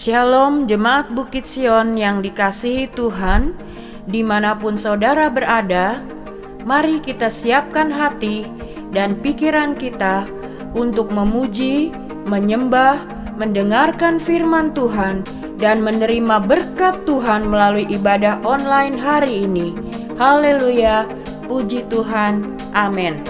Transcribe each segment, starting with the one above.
Shalom Jemaat Bukit Sion yang dikasihi Tuhan, dimanapun saudara berada, mari kita siapkan hati dan pikiran kita untuk memuji, menyembah, mendengarkan firman Tuhan, dan menerima berkat Tuhan melalui ibadah online hari ini. Haleluya, puji Tuhan, amin.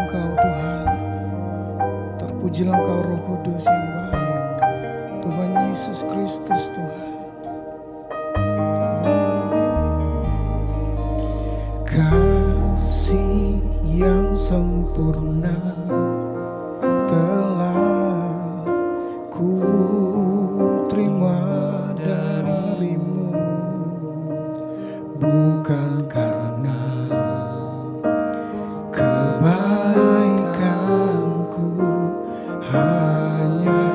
Engkau Tuhan, terpujilah Engkau Roh Kudus yang baik, Tuhan Yesus Kristus Tuhan. Kasih yang sempurna telah ku terima darimu, bukan karena kebaikanku, hanya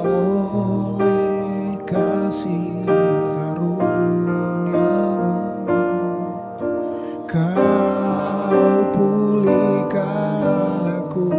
oleh kasih karunia-Mu Kau pulihkan aku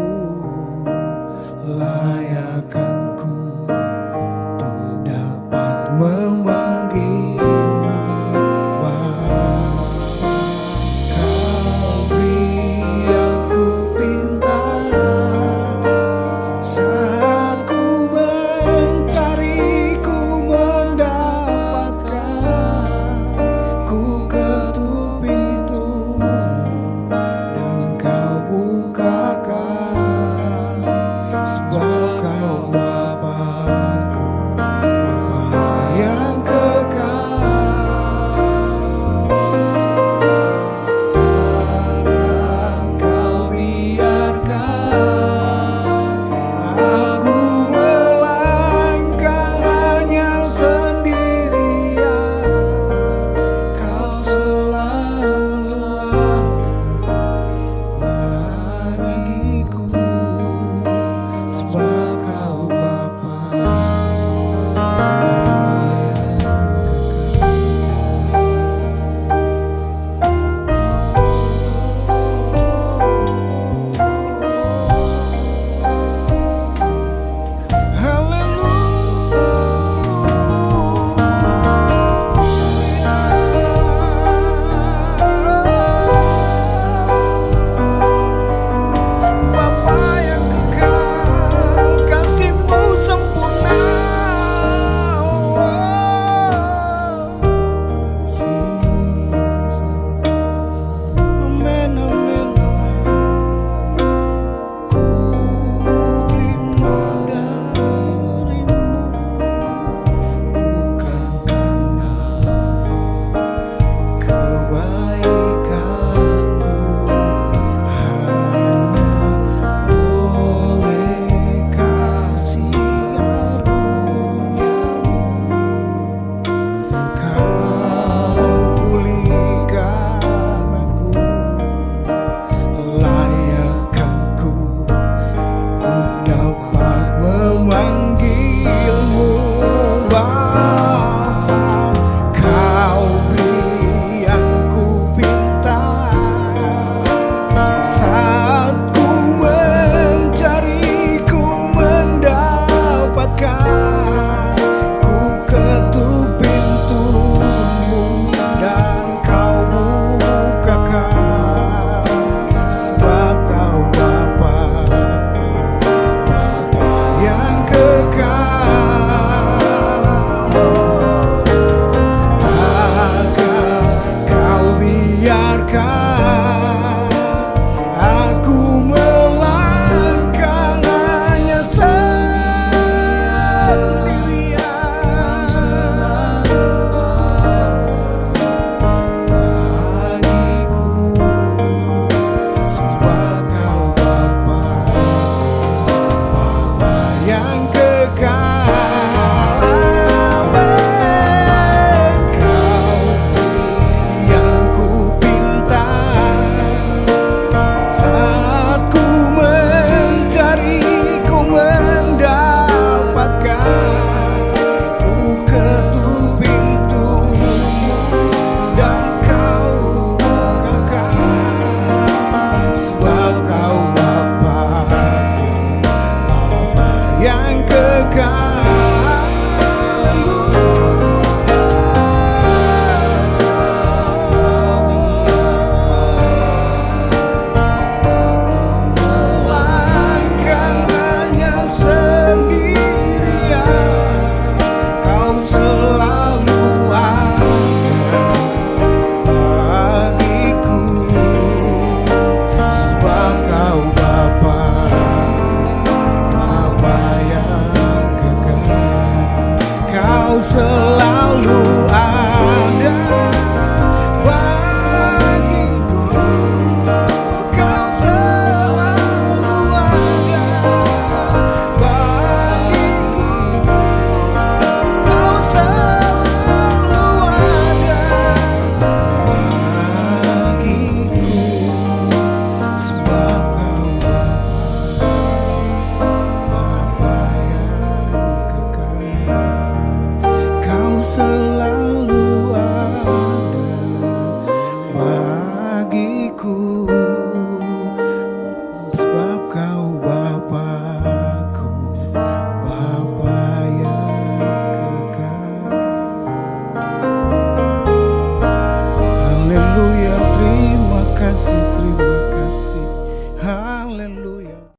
Haleluya.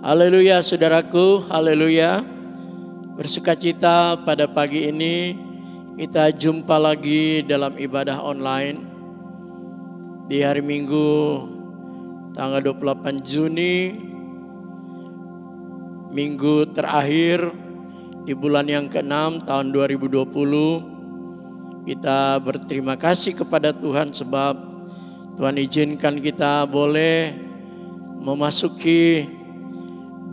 Haleluya saudaraku, haleluya. Bersukacita pada pagi ini kita jumpa lagi dalam ibadah online di hari Minggu tanggal 28 Juni, minggu terakhir di bulan yang ke-6 tahun 2020. Kita berterima kasih kepada Tuhan sebab Tuhan izinkan kita boleh memasuki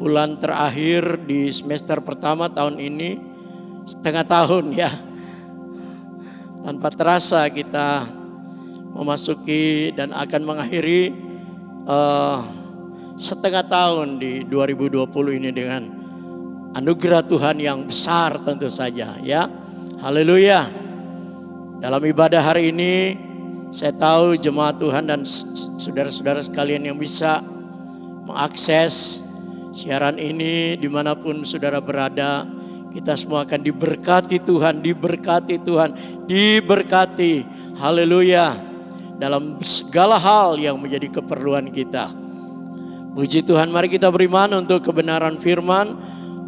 bulan terakhir di semester pertama tahun ini, setengah tahun ya. Tanpa terasa kita memasuki dan akan mengakhiri setengah tahun di 2020 ini dengan anugerah Tuhan yang besar tentu saja ya. Haleluya. Dalam ibadah hari ini saya tahu jemaat Tuhan dan saudara-saudara sekalian yang bisa mengakses siaran ini dimanapun saudara berada, kita semua akan diberkati Tuhan, diberkati Tuhan, diberkati. Haleluya. Dalam segala hal yang menjadi keperluan kita. Puji Tuhan, mari kita beriman untuk kebenaran firman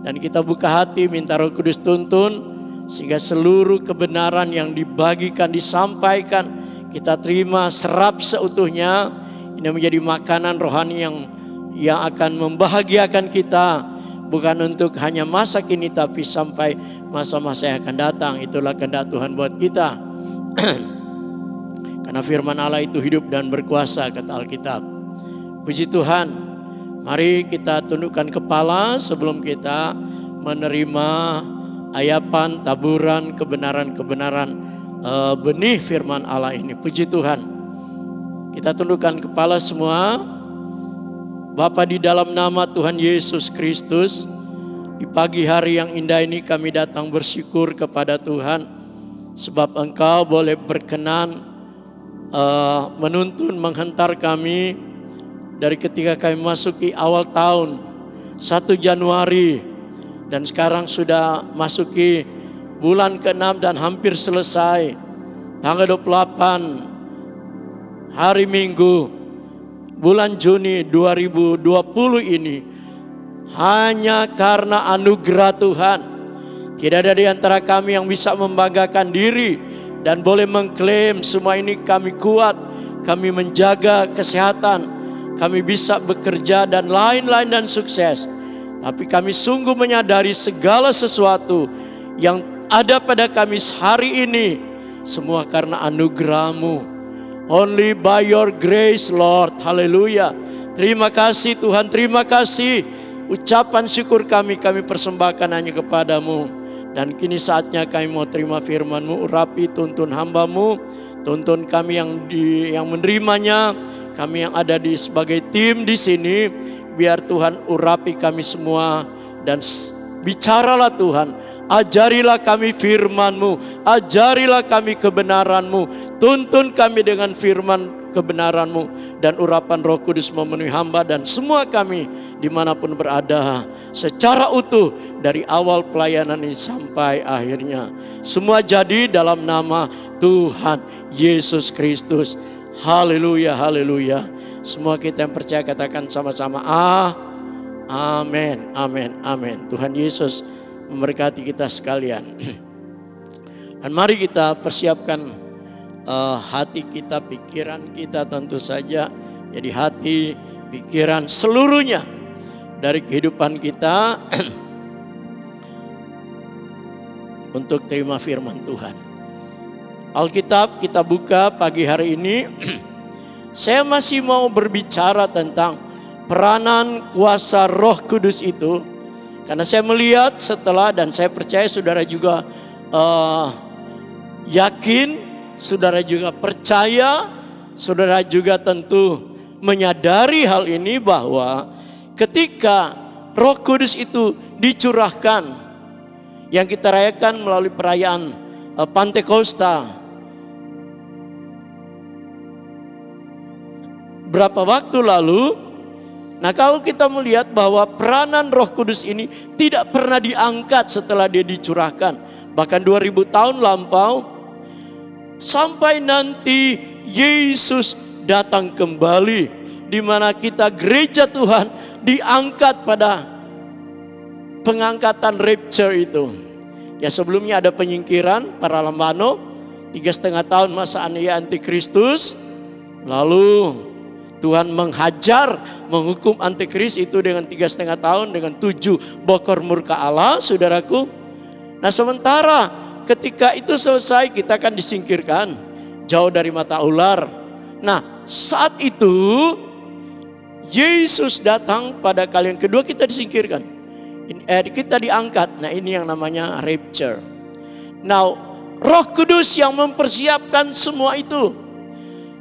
dan kita buka hati minta Roh Kudus tuntun sehingga seluruh kebenaran yang dibagikan, disampaikan, kita terima, serap seutuhnya. Ini menjadi makanan rohani yang akan membahagiakan kita, bukan untuk hanya masa kini tapi sampai masa-masa yang akan datang. Itulah kehendak Tuhan buat kita. Karena firman Allah itu hidup dan berkuasa, kata Alkitab. Puji Tuhan. Mari kita tundukkan kepala sebelum kita menerima ayapan, taburan, kebenaran-kebenaran benih firman Allah ini. Puji Tuhan. Kita tundukkan kepala semua. Bapa, di dalam nama Tuhan Yesus Kristus, di pagi hari yang indah ini kami datang bersyukur kepada Tuhan sebab Engkau boleh berkenan menuntun, menghentar kami dari ketika kami masuki awal tahun 1 Januari dan sekarang sudah masuki bulan ke-6 dan hampir selesai. Tanggal 28 hari Minggu bulan Juni 2020 ini hanya karena anugerah Tuhan. Tidak ada di antara kami yang bisa membanggakan diri dan boleh mengklaim semua ini kami kuat, kami menjaga kesehatan, kami bisa bekerja dan lain-lain dan sukses. Tapi kami sungguh menyadari segala sesuatu yang ada pada kami hari ini semua karena anugerah-Mu. Only by your grace, Lord. Haleluya. Terima kasih Tuhan, terima kasih. Ucapan syukur kami persembahkan hanya kepadamu. Dan kini saatnya kami mau terima firman-Mu. Urapi tuntun hamba-Mu, tuntun kami yang menerimanya, kami yang ada sebagai tim di sini. Biar Tuhan urapi kami semua dan bicaralah Tuhan. Ajarilah kami firman-Mu, ajarilah kami kebenaran-Mu, tuntun kami dengan firman kebenaran-Mu, dan urapan Roh Kudus memenuhi hamba dan semua kami dimanapun berada secara utuh dari awal pelayanan ini sampai akhirnya. Semua jadi dalam nama Tuhan Yesus Kristus. Haleluya, haleluya. Semua kita yang percaya katakan sama-sama amin, amin, amin. Tuhan Yesus memberkati kita sekalian. Dan mari kita persiapkan hati kita, pikiran kita tentu saja. Jadi hati, pikiran seluruhnya dari kehidupan kita untuk terima firman Tuhan. Alkitab kita buka pagi hari ini. Saya masih mau berbicara tentang peranan kuasa Roh Kudus itu. Karena saya melihat setelah, dan saya percaya saudara juga yakin, saudara juga percaya, saudara juga tentu menyadari hal ini bahwa ketika Roh Kudus itu dicurahkan, yang kita rayakan melalui perayaan Pantekosta, berapa waktu lalu. Nah, kalau kita melihat bahwa peranan Roh Kudus ini tidak pernah diangkat setelah dia dicurahkan, bahkan 2000 tahun lampau, sampai nanti Yesus datang kembali. di mana kita gereja Tuhan diangkat pada pengangkatan rapture itu. Ya, sebelumnya ada penyingkiran para lambano 3,5 tahun masa antikristus. Lalu Tuhan menghajar, menghukum antikris itu dengan 3,5 tahun dengan 7 bokor murka Allah, saudaraku. Nah, sementara ketika itu selesai, kita akan disingkirkan jauh dari mata ular. Nah, saat itu Yesus datang pada kali yang kedua, kita disingkirkan. Kita diangkat. Nah, ini yang namanya rapture. Now, Roh Kudus yang mempersiapkan semua itu.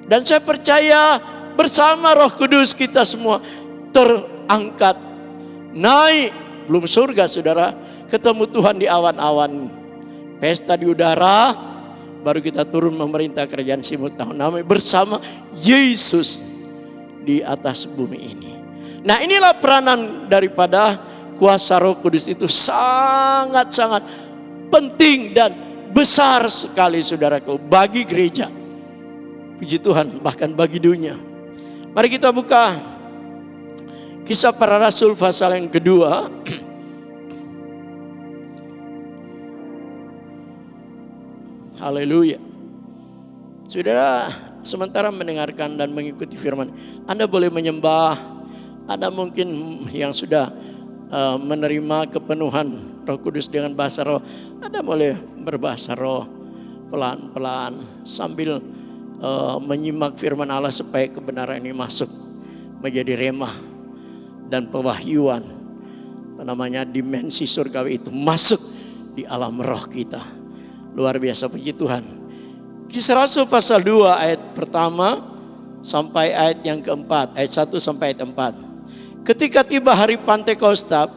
Dan saya percaya bersama Roh Kudus kita semua terangkat, naik, belum surga saudara, ketemu Tuhan di awan-awan, pesta di udara, baru kita turun memerintah kerajaan Simut tahun namanya bersama Yesus di atas bumi ini. Nah, inilah peranan daripada kuasa Roh Kudus itu sangat-sangat penting dan besar sekali saudaraku bagi gereja. Puji Tuhan, bahkan bagi dunia. Mari kita buka Kisah Para Rasul pasal yang kedua. Haleluya. Saudara, sementara mendengarkan dan mengikuti firman, Anda boleh menyembah. Anda mungkin yang sudah menerima kepenuhan Roh Kudus dengan bahasa roh, Anda boleh berbahasa roh pelan-pelan sambil menyimak firman Allah supaya kebenaran ini masuk menjadi remah dan pewahyuan, dimensi surgawi itu masuk di alam roh kita. Luar biasa, puji Tuhan. Kisah Rasul pasal 2 ayat pertama sampai ayat yang keempat, ayat 1 sampai ayat 4. Ketika tiba hari Pentakosta,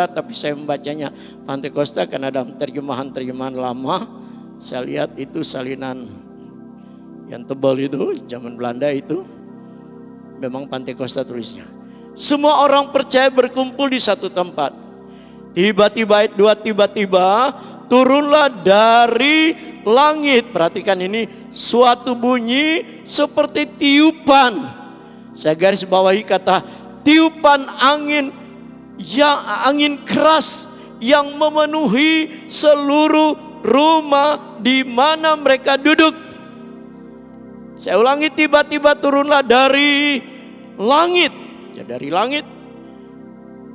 tapi saya membacanya Pentakosta karena dalam terjemahan lama, saya lihat itu salinan yang tebal itu, zaman Belanda itu, memang Pentakosta tulisnya. Semua orang percaya berkumpul di satu tempat. Tiba-tiba ayat 2, tiba-tiba turunlah dari langit. Perhatikan ini, suatu bunyi seperti tiupan. Saya garis bawahi kata tiupan angin, yang angin keras yang memenuhi seluruh rumah di mana mereka duduk. Saya ulangi, tiba-tiba turunlah dari langit, ya dari langit,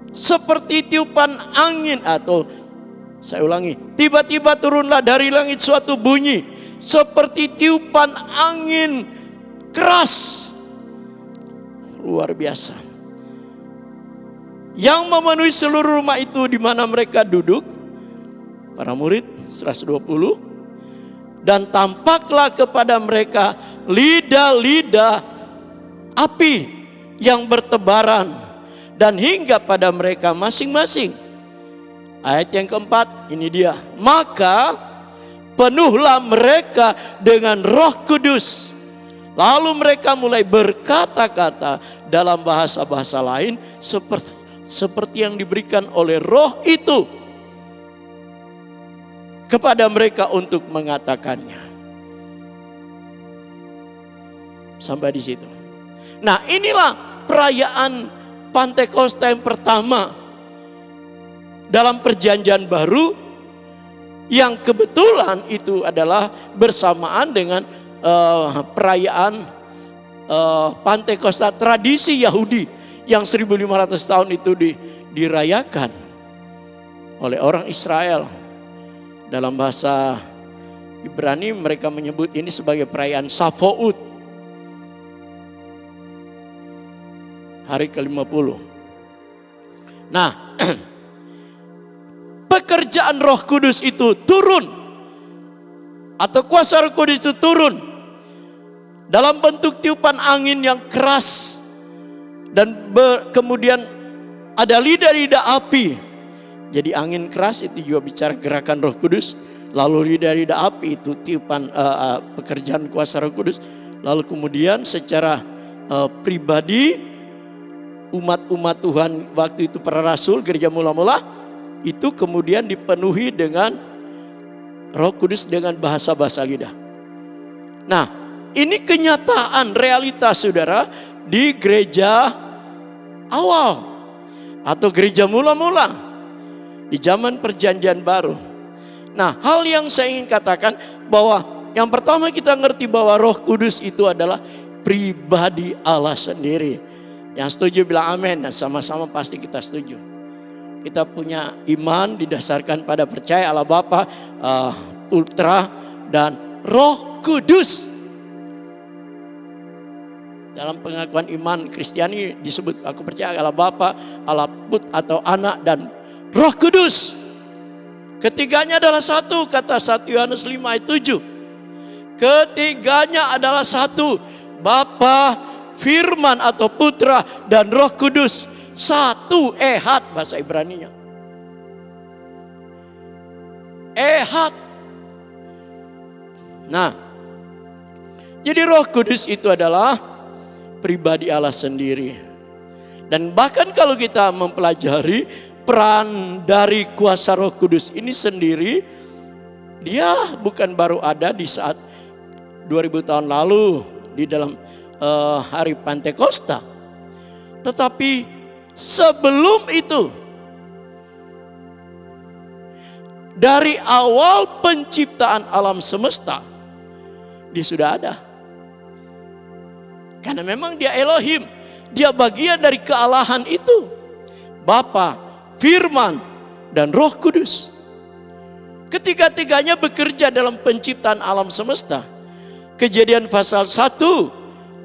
seperti tiupan angin, atau saya ulangi, tiba-tiba turunlah dari langit suatu bunyi seperti tiupan angin keras. Luar biasa. Yang memenuhi seluruh rumah itu di mana mereka duduk, para murid 120, dan tampaklah kepada mereka lidah-lidah api yang bertebaran dan hingga pada mereka masing-masing. Ayat yang keempat, ini dia. Maka penuhlah mereka dengan Roh Kudus. Lalu mereka mulai berkata-kata dalam bahasa-bahasa lain seperti yang diberikan oleh Roh itu kepada mereka untuk mengatakannya. Sampai di situ. Nah, inilah perayaan Pentakosta yang pertama dalam Perjanjian Baru, yang kebetulan itu adalah bersamaan dengan perayaan Pentakosta tradisi Yahudi yang 1500 tahun itu dirayakan oleh orang Israel. Dalam bahasa Ibrani mereka menyebut ini sebagai perayaan Shavuot, hari ke-50. Nah, pekerjaan Roh Kudus itu turun, atau kuasa Roh Kudus itu turun dalam bentuk tiupan angin yang keras, dan kemudian ada lidah-lidah api. Jadi angin keras itu juga bicara gerakan Roh Kudus, lalu lidah-lidah api itu tiupan pekerjaan kuasa Roh Kudus. Lalu kemudian secara pribadi umat-umat Tuhan waktu itu, para rasul, gereja mula-mula itu kemudian dipenuhi dengan Roh Kudus dengan bahasa-bahasa lidah. Nah, ini kenyataan realitas saudara di gereja awal atau gereja mula-mula di zaman perjanjian baru. Nah, hal yang saya ingin katakan bahwa yang pertama kita ngerti bahwa Roh Kudus itu adalah pribadi Allah sendiri. Yang setuju bilang amin, dan sama-sama pasti kita setuju. Kita punya iman didasarkan pada percaya Allah Bapa, Putra, dan Roh Kudus. Dalam pengakuan iman Kristiani disebut aku percaya Allah Bapa, Allah Putra atau Anak dan Roh Kudus. Ketiganya adalah satu, kata 1 Yohanes 5 ayat 7. Ketiganya adalah satu, Bapa, Firman atau Putra dan Roh Kudus. Satu, ehad bahasa Ibraninya. Ehad. Nah, jadi Roh Kudus itu adalah pribadi Allah sendiri. Dan bahkan kalau kita mempelajari peran dari kuasa Roh Kudus ini sendiri, dia bukan baru ada di saat 2000 tahun lalu di dalam hari Pantekosta. Tetapi sebelum itu, dari awal penciptaan alam semesta, dia sudah ada. Karena memang dia Elohim, dia bagian dari kealahan itu. Bapa, Firman, dan Roh Kudus. Ketiga-tiganya bekerja dalam penciptaan alam semesta. Kejadian pasal 1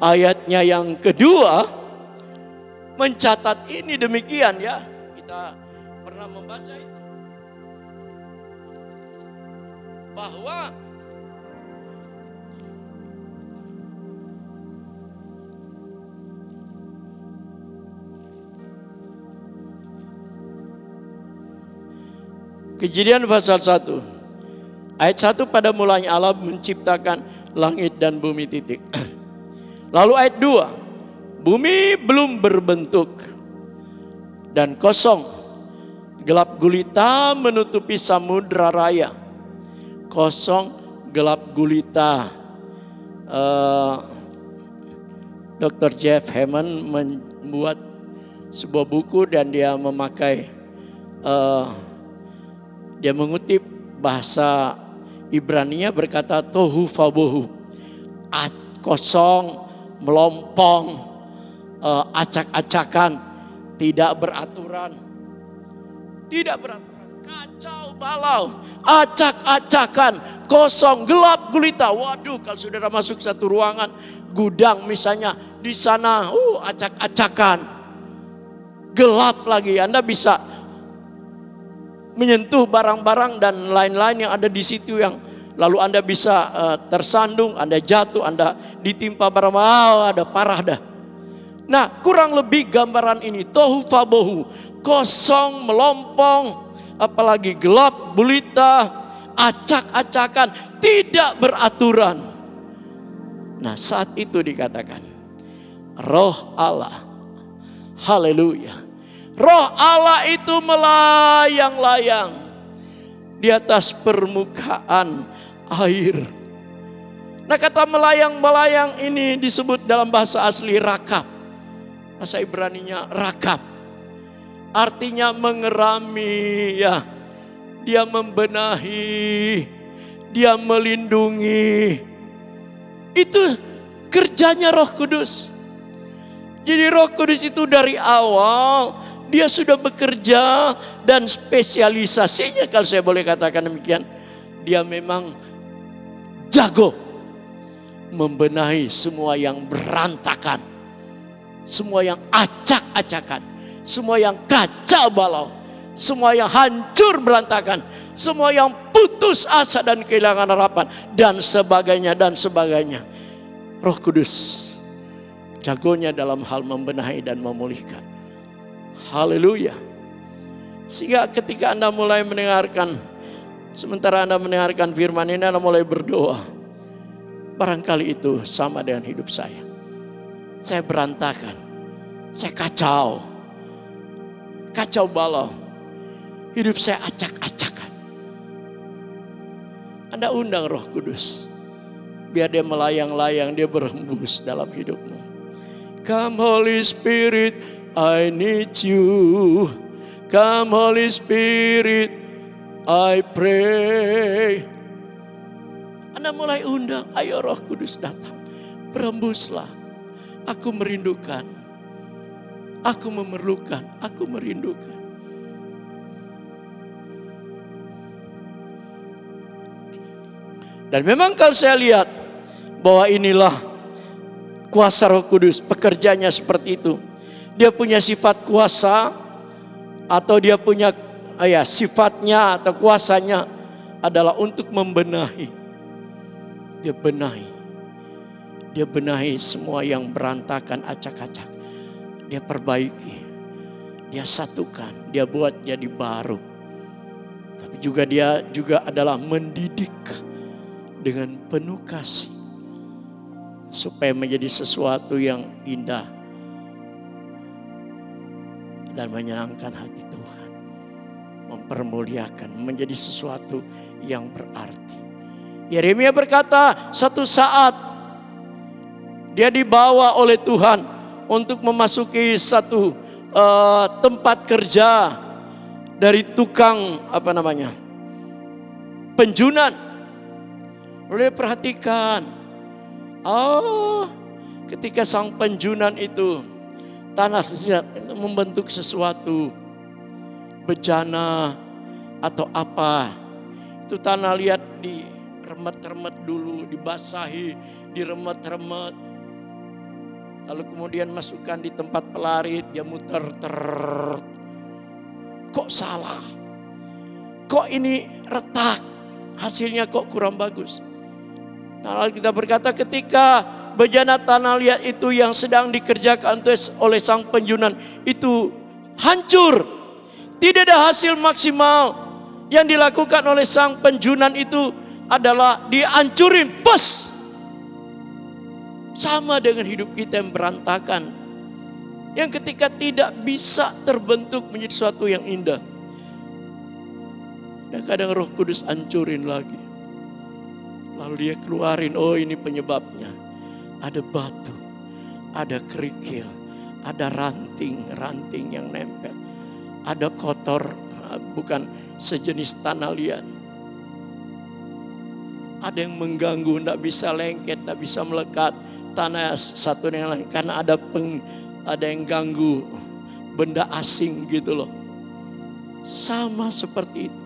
ayatnya yang kedua mencatat ini demikian ya. Kita pernah membaca itu. Bahwa Kejadian pasal 1 ayat 1, pada mulanya Allah menciptakan langit dan bumi titik. Lalu ayat 2, bumi belum berbentuk dan kosong, gelap gulita menutupi samudra raya. Kosong, gelap gulita. Dr. Jeff Hammond membuat sebuah buku dan dia memakai dia mengutip bahasa Ibrania berkata tohu vabohu, kosong, melompong, acak-acakan, tidak beraturan, kacau balau, acak-acakan, kosong, gelap gulita. Waduh, kalau saudara masuk satu ruangan gudang misalnya, di sana acak-acakan, gelap lagi. Anda bisa menyentuh barang-barang dan lain-lain yang ada di situ, yang lalu Anda bisa tersandung, Anda jatuh, Anda ditimpa barang, ada parah dah. Nah, kurang lebih gambaran ini, tohu vabohu, kosong, melompong, apalagi gelap gulita, acak-acakan, tidak beraturan. Nah, saat itu dikatakan Roh Allah, haleluya, Roh Allah itu melayang-layang di atas permukaan air. Nah, kata melayang-melayang ini disebut dalam bahasa asli rakab. Bahasa Ibraninya rakab. Artinya mengerami ya. Dia membenahi, dia melindungi. Itu kerjanya Roh Kudus. Jadi Roh Kudus itu dari awal dia sudah bekerja, dan spesialisasinya kalau saya boleh katakan demikian, dia memang jago membenahi semua yang berantakan, semua yang acak-acakan, semua yang kacau balau, semua yang hancur berantakan, semua yang putus asa dan kehilangan harapan, dan sebagainya dan sebagainya. Roh Kudus jagonya dalam hal membenahi dan memulihkan. Haleluya. Sehingga ketika Anda mulai mendengarkan, sementara Anda mendengarkan firman ini, Anda mulai berdoa. Barangkali itu sama dengan hidup saya. Saya berantakan, saya kacau balau. Hidup saya acak-acakan. Anda undang Roh Kudus, biar dia melayang-layang, dia berhembus dalam hidupmu. Come Holy Spirit, I need you. Come Holy Spirit, I pray. Anda mulai undang, ayo Roh Kudus datang. Berembuslah. Aku merindukan. Aku memerlukan, aku merindukan. Dan memang kalau saya lihat bahwa inilah kuasa Roh Kudus, pekerjaannya seperti itu. Dia punya sifat kuasa atau dia punya sifatnya atau kuasanya adalah untuk membenahi. Dia benahi semua yang berantakan, acak-acak. Dia perbaiki, dia satukan, dia buat jadi baru. Tapi juga dia juga adalah mendidik dengan penuh kasih supaya menjadi sesuatu yang indah dan menyenangkan hati Tuhan, mempermuliakan, menjadi sesuatu yang berarti. Yeremia berkata, satu saat dia dibawa oleh Tuhan untuk memasuki satu tempat kerja dari tukang penjunan. Lalu perhatikan, ketika sang penjunan itu tanah liat itu membentuk sesuatu bejana atau apa, itu tanah liat diremet-remet dulu, dibasahi, diremet-remet, lalu kemudian masukkan di tempat pelarit, dia muter, kok salah, kok ini retak, hasilnya kok kurang bagus. Nah, lalu kita berkata ketika bejana tanah liat itu yang sedang dikerjakan oleh sang penjunan itu hancur, tidak ada hasil maksimal, yang dilakukan oleh sang penjunan itu adalah dihancurin, pes. Sama dengan hidup kita yang berantakan, yang ketika tidak bisa terbentuk menjadi sesuatu yang indah. Dan kadang Roh Kudus hancurin lagi. Lalu dia keluarin, oh ini penyebabnya. Ada batu, ada kerikil, ada ranting yang nempel. Ada kotor, bukan sejenis tanah liat. Ada yang mengganggu, tidak bisa lengket, tidak bisa melekat. Tanah satu dengan lain, karena ada yang ganggu, benda asing gitu loh. Sama seperti itu.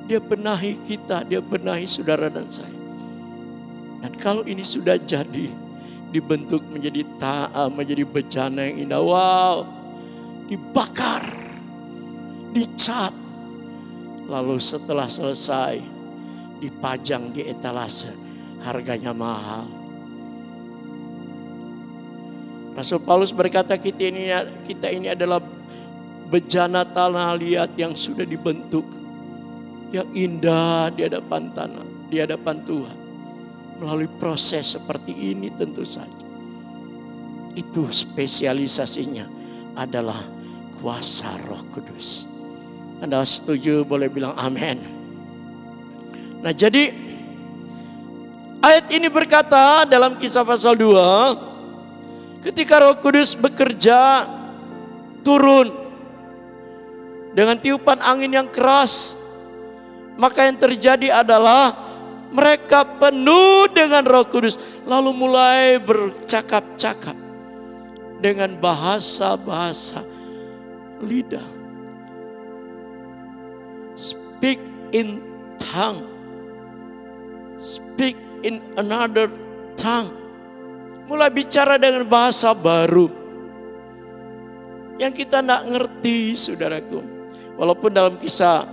Dia benahi kita, dia benahi saudara dan saya. Dan kalau ini sudah jadi, dibentuk menjadi bejana yang indah. Wow, dibakar, dicat. Lalu setelah selesai, dipajang di etalase, harganya mahal. Rasul Paulus berkata kita ini adalah bejana tanah liat yang sudah dibentuk, yang indah di hadapan Tuhan. Melalui proses seperti ini tentu saja. Itu spesialisasinya adalah kuasa Roh Kudus. Anda setuju boleh bilang amin. Nah, jadi ayat ini berkata dalam Kisah pasal 2, ketika Roh Kudus bekerja turun dengan tiupan angin yang keras, maka yang terjadi adalah mereka penuh dengan Roh Kudus, lalu mulai bercakap-cakap dengan bahasa-bahasa lidah. Speak in tongue. Speak in another tongue. Mulai bicara dengan bahasa baru yang kita tidak ngerti, saudaraku. Walaupun dalam kisah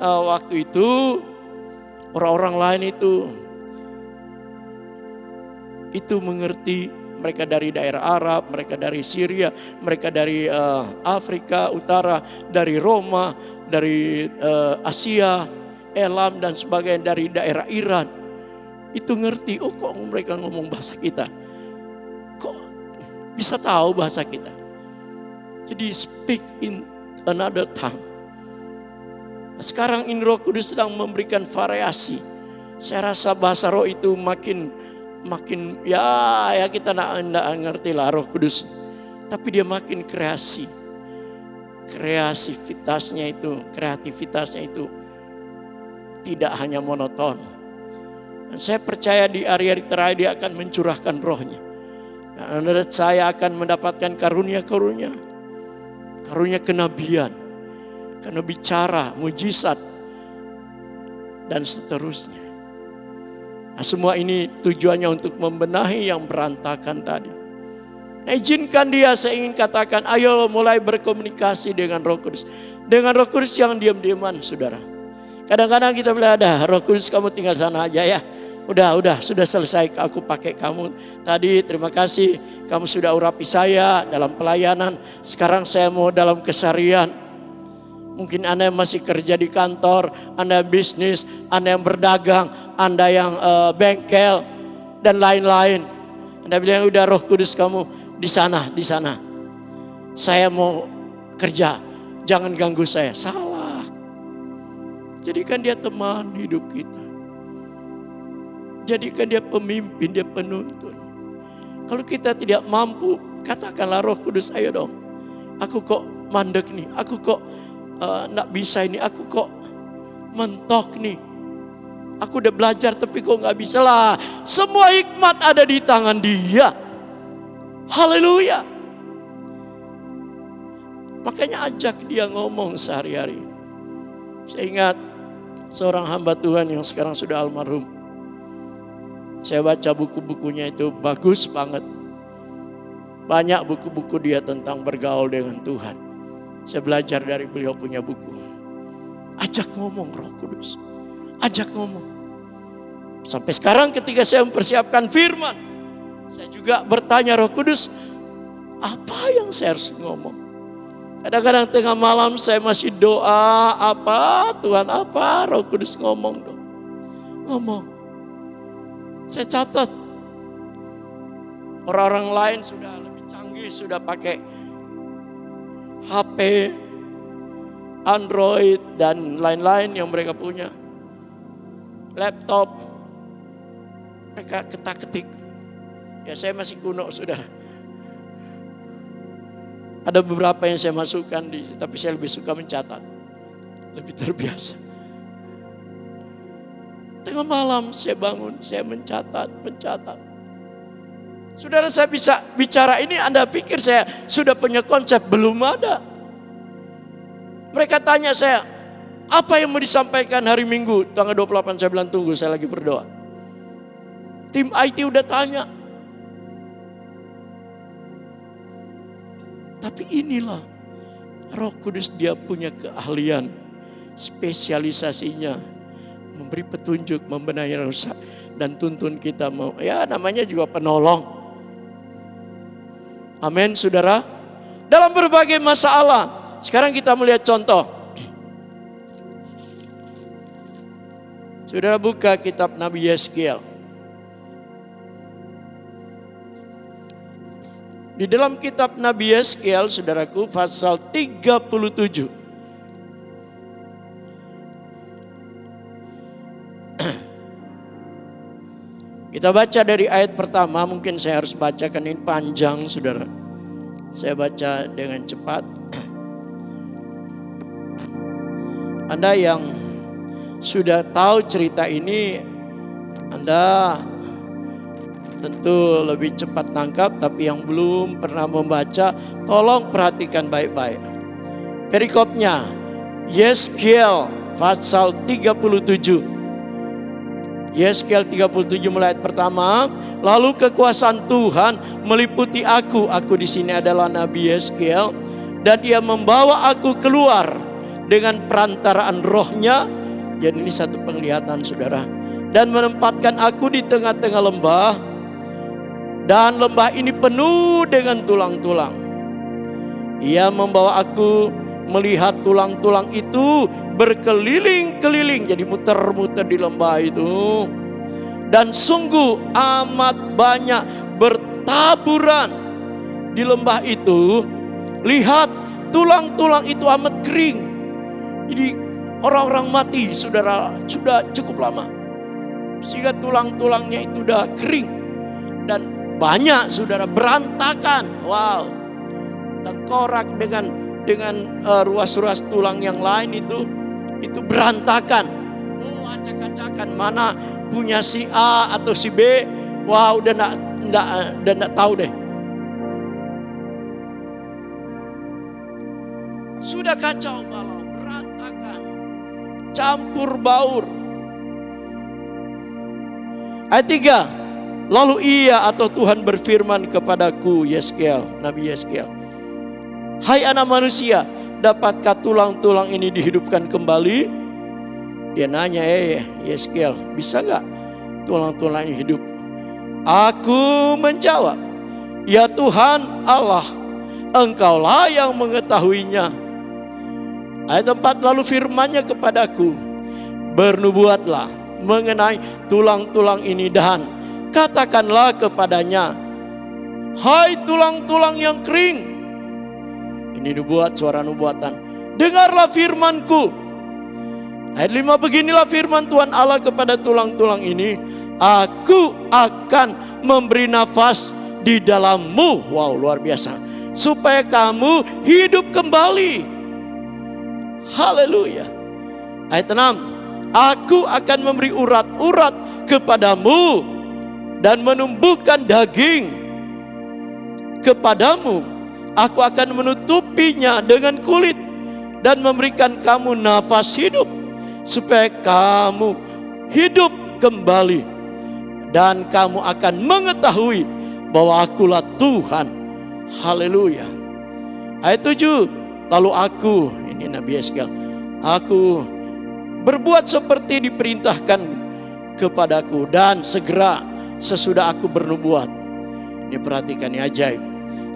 waktu itu orang-orang lain itu mengerti. Mereka dari daerah Arab, mereka dari Syria, mereka dari Afrika Utara, dari Roma, dari Asia, Elam dan sebagainya, dari daerah Iran. Itu ngerti, oh kok mereka ngomong bahasa kita, kok bisa tahu bahasa kita. Jadi speak in another tongue. Sekarang ini Roh Kudus sedang memberikan variasi. Saya rasa bahasa roh itu makin makin ya kita enggak ngerti lah Roh Kudus. Tapi dia makin kreativitasnya itu tidak hanya monoton. Dan saya percaya di hari-hari terakhir dia akan mencurahkan rohnya. Dan menurut saya akan mendapatkan karunia kenabian, karena bicara, mujizat, dan seterusnya. Nah, semua ini tujuannya untuk membenahi yang berantakan tadi. Nah, izinkan dia, saya ingin katakan, ayo mulai berkomunikasi dengan Roh Kudus. Dengan Roh Kudus jangan diam-diaman, saudara. Kadang-kadang kita bilang, Roh Kudus kamu tinggal sana aja ya. Sudah selesai, aku pakai kamu tadi, terima kasih. Kamu sudah urapi saya dalam pelayanan. Sekarang saya mau dalam keseharian. Mungkin Anda yang masih kerja di kantor, Anda yang bisnis, Anda yang berdagang, Anda yang bengkel, dan lain-lain. Anda bilang, udah Roh Kudus kamu di sana. Saya mau kerja, jangan ganggu saya. Salah. Jadikan dia teman hidup kita. Jadikan dia pemimpin, dia penuntun. Kalau kita tidak mampu, katakanlah Roh Kudus, ayo dong. Aku kok mandek nih, aku kok gak bisa ini, aku kok mentok nih. Aku udah belajar tapi kok gak bisa lah. Semua hikmat ada di tangan dia. Haleluya. Makanya ajak dia ngomong sehari-hari. Saya ingat seorang hamba Tuhan yang sekarang sudah almarhum. Saya baca buku-bukunya itu bagus banget. Banyak buku-buku dia tentang bergaul dengan Tuhan. Saya belajar dari beliau punya buku. Ajak ngomong Roh Kudus. Ajak ngomong. Sampai sekarang ketika saya mempersiapkan firman, saya juga bertanya Roh Kudus, apa yang saya harus ngomong? Kadang-kadang tengah malam saya masih doa, apa Tuhan apa? Roh Kudus ngomong dong. Ngomong. Saya catat. Orang-orang lain sudah lebih canggih, sudah pakai HP, Android, dan lain-lain yang mereka punya. Laptop. Mereka ketak-ketik. Ya saya masih kuno, saudara. Ada beberapa yang saya masukkan, tapi saya lebih suka mencatat. Lebih terbiasa. Tengah malam saya bangun, saya mencatat. Saudara, saya bisa bicara ini, Anda pikir saya sudah punya konsep? Belum ada. Mereka tanya saya, apa yang mau disampaikan hari Minggu tanggal 28? Saya bilang tunggu, saya lagi berdoa. Tim IT udah tanya. Tapi inilah Roh Kudus, dia punya keahlian, spesialisasinya memberi petunjuk, membenahi rusak, dan tuntun kita mau. Ya namanya juga penolong. Amin, saudara. Dalam berbagai masalah. Sekarang kita melihat contoh. Saudara buka kitab Nabi Yeskiel. Di dalam kitab Nabi Yeskiel, saudaraku, pasal 37. Kita baca dari ayat pertama, mungkin saya harus bacakan, ini panjang, saudara. Saya baca dengan cepat. Anda yang sudah tahu cerita ini, Anda tentu lebih cepat nangkap, tapi yang belum pernah membaca, tolong perhatikan baik-baik. Perikopnya, Yeskiel pasal 37. Yeskiel 37 mulai ayat pertama. Lalu kekuasaan Tuhan meliputi aku. Aku di sini adalah Nabi Yeskiel, dan Dia membawa aku keluar dengan perantaraan rohnya. Jadi ini satu penglihatan, saudara. Dan menempatkan aku di tengah-tengah lembah. Dan lembah ini penuh dengan tulang-tulang. Ia membawa aku melihat tulang-tulang itu berkeliling-keliling. Jadi muter-muter di lembah itu. Dan sungguh amat banyak bertaburan di lembah itu. Lihat, tulang-tulang itu amat kering. Jadi orang-orang mati, saudara, sudah cukup lama. Sehingga tulang-tulangnya itu udah kering. dan banyak saudara, berantakan. Wow, tengkorak dengan ruas-ruas tulang yang lain itu berantakan. Oh, acak-acakan, mana punya si A atau si B. Wow, udah enggak tahu deh. Sudah kacau balau, berantakan, campur baur. Ayat 3. Lalu ia atau Tuhan berfirman kepadaku, Nabi Yeskiel, hai anak manusia, dapatkah tulang-tulang ini dihidupkan kembali? Dia nanya, Yeskiel, bisa gak tulang-tulang ini hidup? Aku menjawab, ya Tuhan Allah, Engkaulah yang mengetahuinya. Ayat 4, lalu firman-Nya kepadaku, bernubuatlah mengenai tulang-tulang ini dan katakanlah kepadanya, hai tulang-tulang yang kering. Ini nubuat, suara nubuatan. Dengarlah firman-Ku. Ayat 5, beginilah firman Tuhan Allah kepada tulang-tulang ini, Aku akan memberi nafas di dalammu. Wow, luar biasa. Supaya kamu hidup kembali. Haleluya. Ayat 6, Aku akan memberi urat-urat kepadamu dan menumbuhkan daging kepadamu. Aku akan menutupinya dengan kulit dan memberikan kamu nafas hidup, supaya kamu hidup kembali, dan kamu akan mengetahui bahwa Akulah Tuhan. Haleluya. Ayat 7, lalu aku, ini Nabi Yeskiel, aku berbuat seperti diperintahkan kepadaku, dan segera sesudah aku bernubuat. Ini perhatikan, ini ajaib.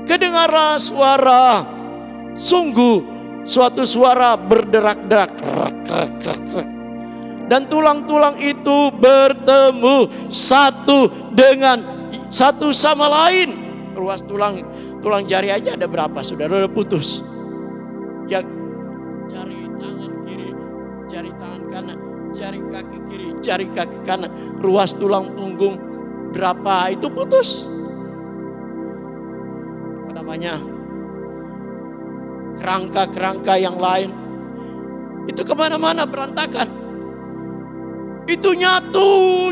Kedengarlah suara, sungguh suatu suara berderak-derak, dan tulang-tulang itu bertemu satu sama lain. Ruas tulang jari aja ada berapa, saudara, udah putus. Yang jari tangan kiri, jari tangan kanan, jari kaki kiri, jari kaki kanan, ruas tulang punggung berapa itu putus. Apa namanya? Kerangka-kerangka yang lain itu kemana-mana berantakan. Itu nyatu,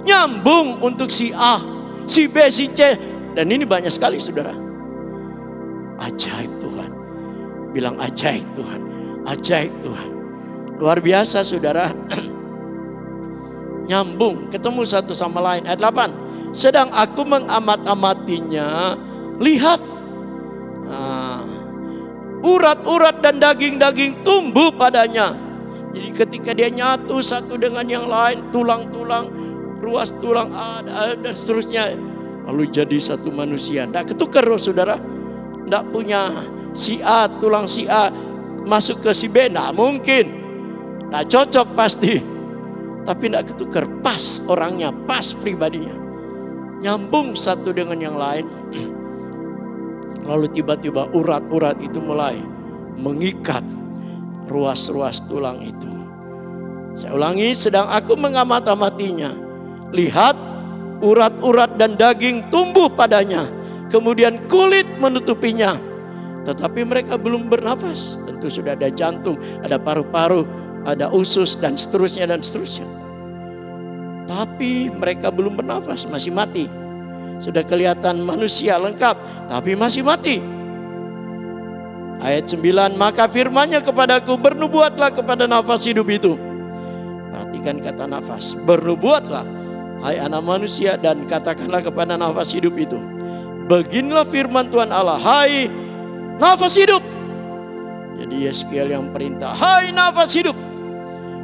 nyambung untuk si A, si B, si C, dan ini banyak sekali, saudara. Ajaib Tuhan. Bilang ajaib Tuhan. Ajaib Tuhan. Luar biasa, saudara. Nyambung, ketemu satu sama lain. Ayat 8. Sedang aku mengamat-amatinya, lihat, urat-urat dan daging-daging tumbuh padanya. Jadi ketika dia nyatu satu dengan yang lain, tulang-tulang, ruas tulang dan seterusnya, lalu jadi satu manusia. Tidak ketukar, saudara. Tidak punya si A, tulang si A masuk ke si B, tidak mungkin. Tidak cocok pasti. Tapi tidak ketukar, pas orangnya, pas pribadinya. Nyambung satu dengan yang lain. Lalu tiba-tiba urat-urat itu mulai mengikat ruas-ruas tulang itu. Saya ulangi, sedang aku mengamat-amatinya, lihat, urat-urat dan daging tumbuh padanya, kemudian kulit menutupinya. Tetapi mereka belum bernafas. Tentu sudah ada jantung, ada paru-paru, ada usus, dan seterusnya dan seterusnya. Tapi mereka belum bernafas, masih mati. Sudah kelihatan manusia lengkap, tapi masih mati. Ayat 9, maka firman-Nya kepadaku, bernubuatlah kepada nafas hidup itu. Perhatikan kata nafas. Bernubuatlah, hai anak manusia, dan katakanlah kepada nafas hidup itu, beginilah firman Tuhan Allah, hai nafas hidup. Jadi Yeskiel yang perintah, hai nafas hidup,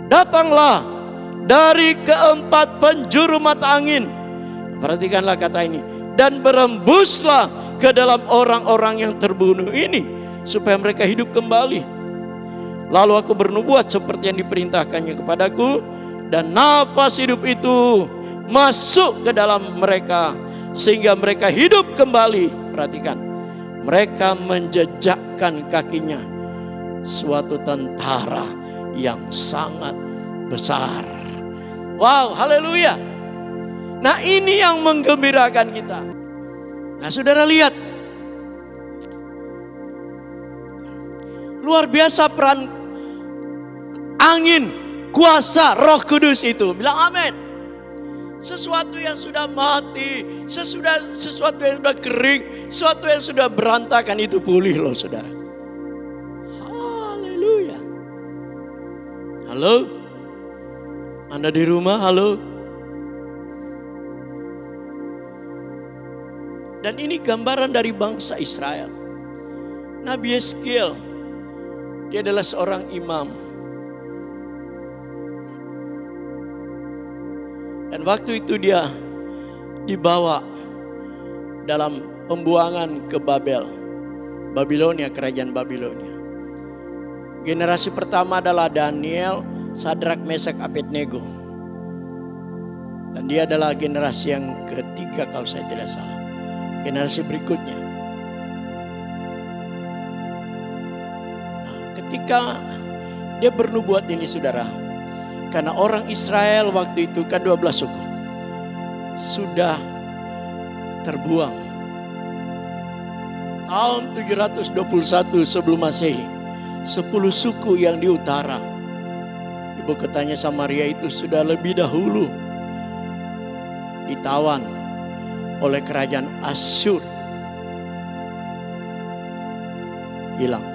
datanglah dari keempat penjuru mata angin. Perhatikanlah kata ini, dan berembuslah ke dalam orang-orang yang terbunuh ini, supaya mereka hidup kembali. Lalu aku bernubuat seperti yang diperintahkannya kepadaku, dan nafas hidup itu masuk ke dalam mereka, sehingga mereka hidup kembali. Perhatikan, mereka menjejakkan kakinya suatu tentara yang sangat besar. Wow, haleluya. Nah, ini yang menggembirakan kita. Nah, saudara lihat, luar biasa peran angin, kuasa Roh Kudus itu. Bilang amin. Sesuatu yang sudah mati, sesuatu yang sudah kering, sesuatu yang sudah berantakan itu pulih loh saudara. Haleluya. Halo? Anda di rumah, halo? Dan ini gambaran dari bangsa Israel. Nabi Yeskiel, dia adalah seorang imam. Dan waktu itu dia dibawa dalam pembuangan ke Babilonia, kerajaan Babilonia. Generasi pertama adalah Daniel, Sadrak, Mesak, Abednego. Dan dia adalah generasi yang ketiga kalau saya tidak salah. Generasi berikutnya. Nah, ketika dia bernubuat ini saudara, karena orang Israel waktu itu kan 12 suku sudah terbuang. Tahun 721 sebelum Masehi, 10 suku yang di utara, ibu kotanya Samaria itu sudah lebih dahulu ditawan oleh kerajaan Asyur. Hilang.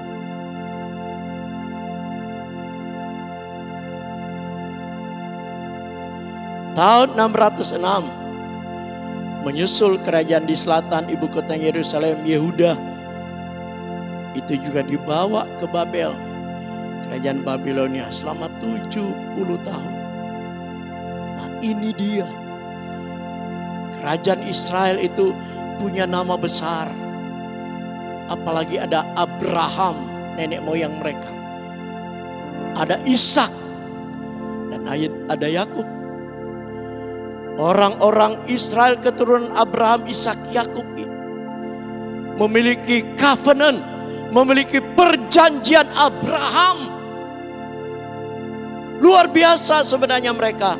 Tahun 606 menyusul kerajaan di selatan ibu kota Yerusalem, Yehuda itu juga dibawa ke Babel, kerajaan Babilonia selama 70 tahun. Nah, ini dia. Kerajaan Israel itu punya nama besar. Apalagi ada Abraham, nenek moyang mereka. Ada Ishak dan ada Yakub. Orang-orang Israel keturunan Abraham, Ishak, Yakub memiliki covenant, memiliki perjanjian Abraham. Luar biasa sebenarnya mereka.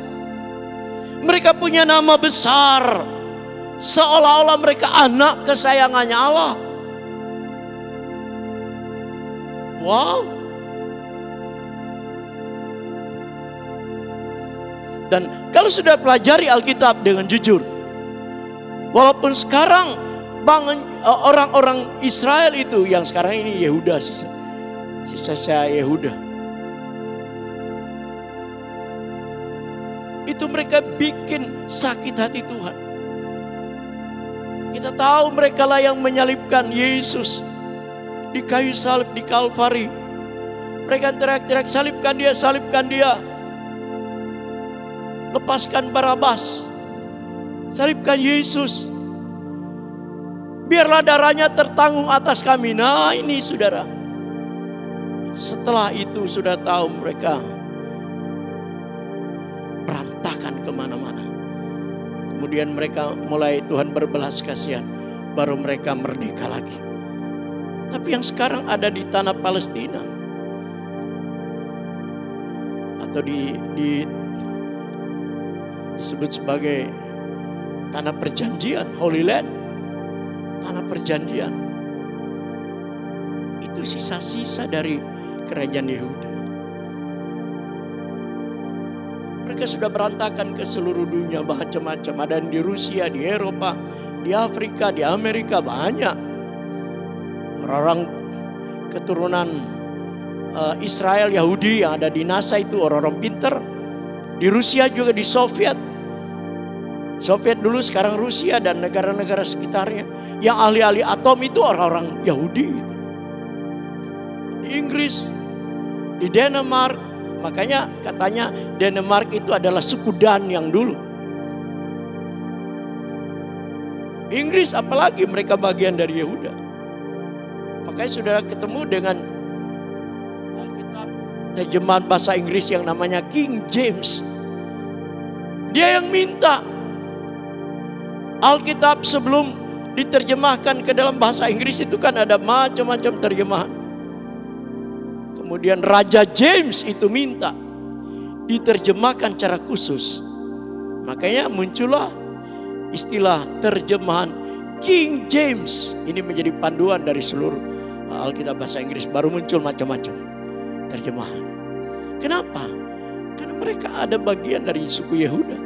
Mereka punya nama besar, seolah-olah mereka anak kesayangannya Allah. Wow. Dan kalau sudah pelajari Alkitab dengan jujur, walaupun sekarang orang-orang Israel itu yang sekarang ini Yehuda, sisa Yehuda, itu mereka bikin sakit hati Tuhan. Kita tahu mereka lah yang menyalibkan Yesus di kayu salib di Kalvari. Mereka teriak-teriak, salibkan dia, salibkan dia. Lepaskan Barabas, salibkan Yesus. Biarlah darahnya tertanggung atas kami. Nah ini saudara, setelah itu sudah tahu mereka berantakan kemana-mana. Kemudian mereka mulai Tuhan berbelas kasihan, baru mereka merdeka lagi. Tapi yang sekarang ada di tanah Palestina atau disebut sebagai tanah perjanjian, Holy Land, tanah perjanjian, itu sisa-sisa dari kerajaan Yehuda. Mereka sudah berantakan ke seluruh dunia macam-macam. Ada di Rusia, di Eropa, di Afrika, di Amerika, banyak orang-orang keturunan Israel, Yahudi yang ada di NASA itu orang-orang pinter. Di Rusia juga, di Soviet dulu, sekarang Rusia dan negara-negara sekitarnya. Yang ahli-ahli atom itu orang-orang Yahudi. Di Inggris, di Denmark. Makanya katanya Denmark itu adalah suku Dan yang dulu. Inggris apalagi mereka bagian dari Yehuda. Makanya saudara ketemu dengan Alkitab terjemahan bahasa Inggris yang namanya King James. Dia yang minta Alkitab sebelum diterjemahkan ke dalam bahasa Inggris itu kan ada macam-macam terjemahan. Kemudian Raja James itu minta diterjemahkan secara khusus. Makanya muncullah istilah terjemahan King James. Ini menjadi panduan dari seluruh Alkitab bahasa Inggris. Baru muncul macam-macam terjemahan. Kenapa? Karena mereka ada bagian dari suku Yehuda.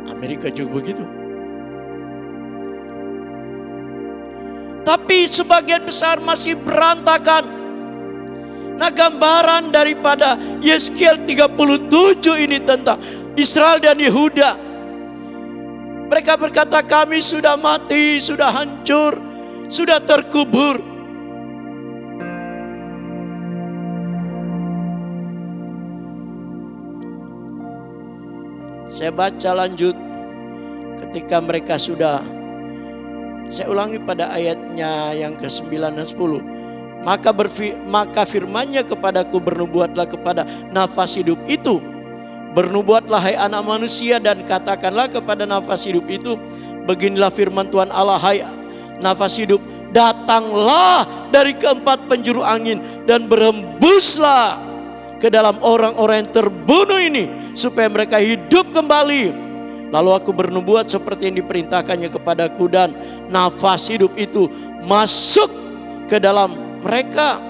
Amerika juga begitu. Tapi sebagian besar masih berantakan. Nah, gambaran daripada Yeskiel 37 ini tentang Israel dan Yehuda. Mereka berkata, kami sudah mati, sudah hancur, sudah terkubur. Saya baca lanjut ketika mereka sudah, saya ulangi pada ayatnya yang ke-9 dan 10. Maka firman-Nya kepadaku, bernubuatlah kepada nafas hidup itu. Bernubuatlah hai anak manusia, dan katakanlah kepada nafas hidup itu, beginilah firman Tuhan Allah, hai nafas hidup, datanglah dari keempat penjuru angin dan berembuslah ke dalam orang-orang yang terbunuh ini, supaya mereka hidup kembali. Lalu aku bernubuat seperti yang diperintahkannya kepadaku, dan nafas hidup itu masuk ke dalam mereka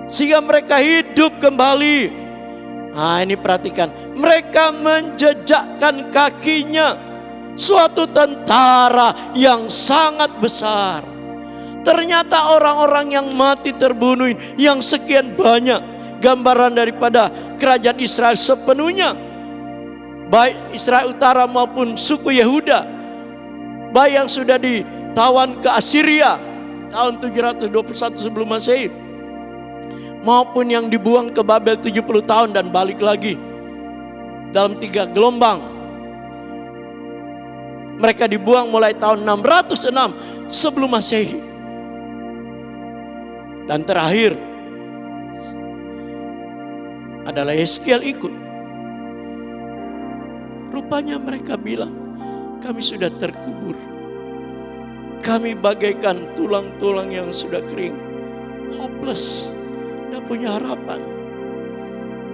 sehingga mereka hidup kembali. Nah, ini perhatikan, mereka menjejakkan kakinya suatu tentara yang sangat besar. Ternyata orang-orang yang mati terbunuh yang sekian banyak, gambaran daripada kerajaan Israel sepenuhnya, baik Israel Utara maupun suku Yehuda, baik yang sudah ditawan ke Assyria tahun 721 sebelum Masehi, maupun yang dibuang ke Babel 70 tahun dan balik lagi dalam 3 gelombang. Mereka dibuang mulai tahun 606 sebelum Masehi. Dan terakhir adalah Yeskiel ikut. Rupanya mereka bilang, kami sudah terkubur. Kami bagaikan tulang-tulang yang sudah kering, hopeless, tidak punya harapan.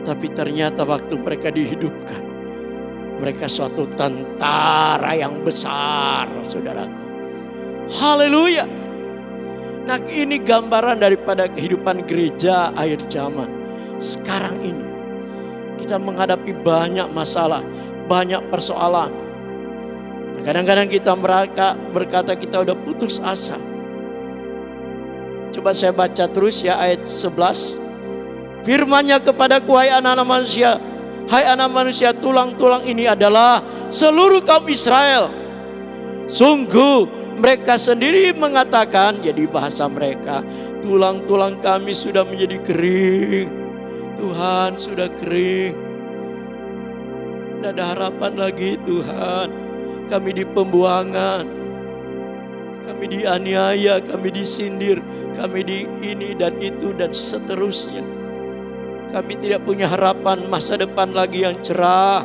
Tapi ternyata waktu mereka dihidupkan, mereka suatu tentara yang besar, saudaraku. Haleluya. Nah, ini gambaran daripada kehidupan gereja akhir zaman. Sekarang ini kita menghadapi banyak masalah, banyak persoalan. Kadang-kadang kita berkata kita udah putus asa. Coba saya baca terus ya ayat 11. Firman-Nya kepadaku, hai anak manusia, tulang-tulang ini adalah seluruh kaum Israel. Sungguh mereka sendiri mengatakan, jadi bahasa mereka, tulang-tulang kami sudah menjadi kering. Tuhan, sudah kering. Tidak ada harapan lagi Tuhan. Kami di pembuangan, kami dianiaya, kami disindir, kami di ini dan itu dan seterusnya. Kami tidak punya harapan masa depan lagi yang cerah.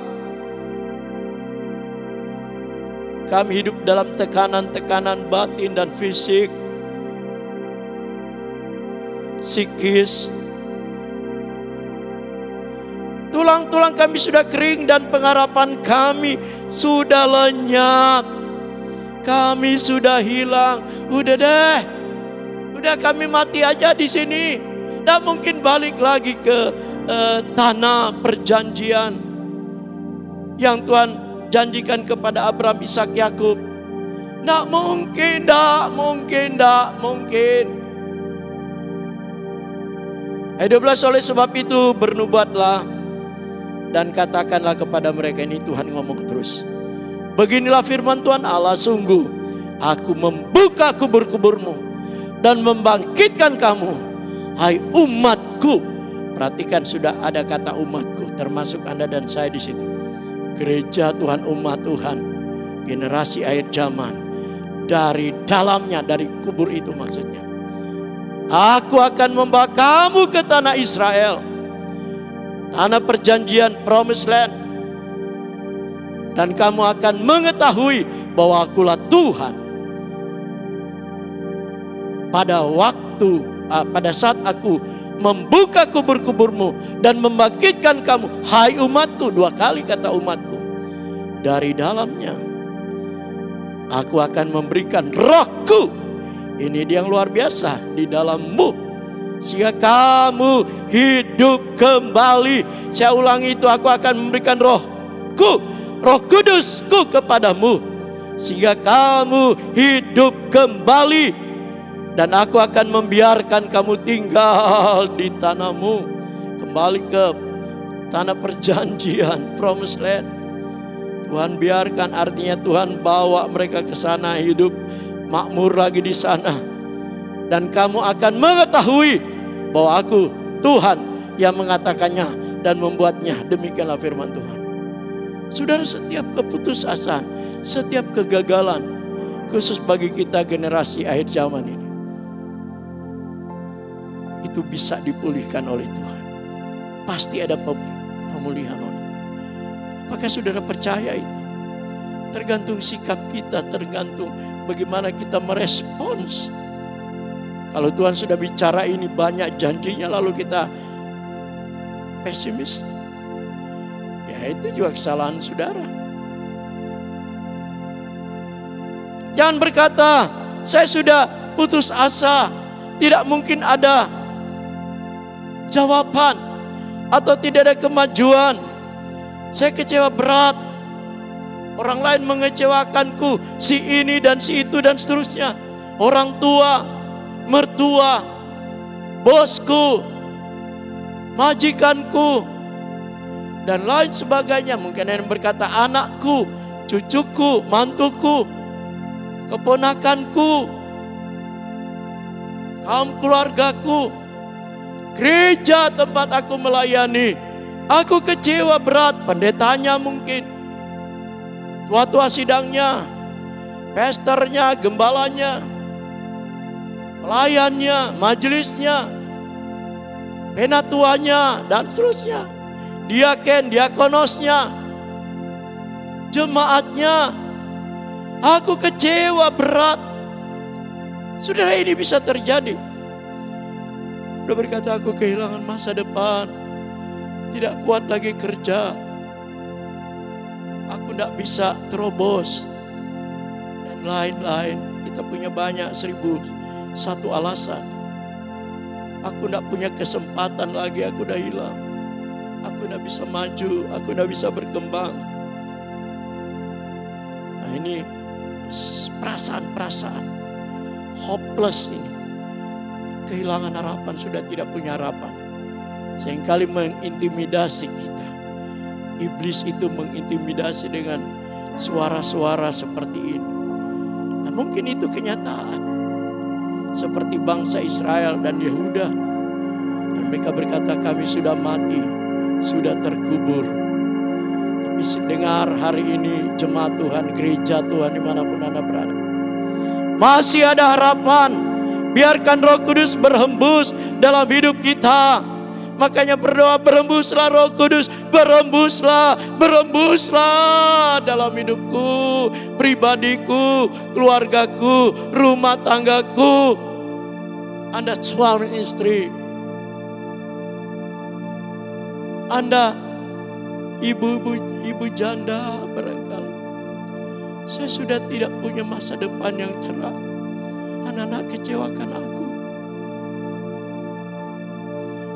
Kami hidup dalam tekanan-tekanan batin dan fisik, psikis. Tulang-tulang kami sudah kering dan pengharapan kami sudah lenyap. Kami sudah hilang. Udah deh. Udah kami mati aja di sini. Tidak mungkin balik lagi ke tanah perjanjian yang Tuhan janjikan kepada Abraham, Ishak, Yakub. Tidak mungkin, tidak mungkin. Ayat 12, oleh sebab itu bernubuatlah dan katakanlah kepada mereka, ini Tuhan ngomong terus. Beginilah firman Tuhan Allah, sungguh aku membuka kubur-kuburmu dan membangkitkan kamu, hai umatku. Perhatikan, sudah ada kata umatku, termasuk Anda dan saya di situ. Gereja Tuhan, umat Tuhan, generasi akhir zaman. Dari dalamnya, dari kubur itu maksudnya. Aku akan membawa kamu ke tanah Israel, tanah perjanjian, promised land. Dan kamu akan mengetahui bahwa akulah Tuhan. Pada saat aku membuka kubur-kuburmu dan membangkitkan kamu, hai umatku. 2 kali kata umatku. Dari dalamnya, Aku akan memberikan rohku. Ini dia yang luar biasa di dalammu, sehingga kamu hidup kembali. Saya ulangi itu, aku akan memberikan rohku, Roh Kudusku kepadamu, sehingga kamu hidup kembali. Dan aku akan membiarkan kamu tinggal di tanahmu, kembali ke tanah perjanjian, promised land. Tuhan biarkan, artinya Tuhan bawa mereka ke sana, hidup makmur lagi di sana. Dan kamu akan mengetahui bahwa aku Tuhan yang mengatakannya dan membuatnya. Demikianlah firman Tuhan. Saudara, setiap keputusasaan, setiap kegagalan, khusus bagi kita generasi akhir zaman ini, itu bisa dipulihkan oleh Tuhan. Pasti ada pemulihan oleh Tuhan. Apakah saudara percaya itu? Tergantung sikap kita, tergantung bagaimana kita merespons. Kalau Tuhan sudah bicara ini banyak janjinya, lalu kita pesimis, ya itu juga kesalahan saudara. Jangan berkata, saya sudah putus asa, tidak mungkin ada jawaban atau tidak ada kemajuan. Saya kecewa berat, orang lain mengecewakanku, si ini dan si itu dan seterusnya. Orang tua, mertua, bosku, majikanku, dan lain sebagainya. Mungkin ada yang berkata anakku, cucuku, mantuku, keponakanku, kaum keluargaku, gereja tempat aku melayani. Aku kecewa berat, pendetanya mungkin, tua-tua sidangnya, pastornya, gembalanya, pelayannya, majelisnya, penatuanya, dan seterusnya, diaken, diakonosnya, jemaatnya. Aku kecewa berat. Saudara, ini bisa terjadi. Udah berkata, aku kehilangan masa depan, tidak kuat lagi kerja, aku tidak bisa terobos, dan lain-lain. Kita punya banyak 1001 alasan. Aku tidak punya kesempatan lagi, aku udah hilang, aku tidak bisa maju, aku tidak bisa berkembang. Nah, ini perasaan-perasaan hopeless ini, kehilangan harapan, sudah tidak punya harapan. Seringkali mengintimidasi kita. Iblis itu mengintimidasi dengan suara-suara seperti ini. Nah, mungkin itu kenyataan. Seperti bangsa Israel dan Yehuda. Dan mereka berkata, kami sudah mati, sudah terkubur. Tapi dengar hari ini, jemaat Tuhan, gereja Tuhan dimanapun Anda berada, masih ada harapan. Biarkan Roh Kudus berhembus dalam hidup kita. Makanya berdoa, berhembuslah Roh Kudus, berhembuslah, berhembuslah dalam hidupku, pribadiku, keluargaku, rumah tanggaku. Anda suami istri, Anda ibu janda barangkali, saya sudah tidak punya masa depan yang cerah. Anak-anak kecewakan aku.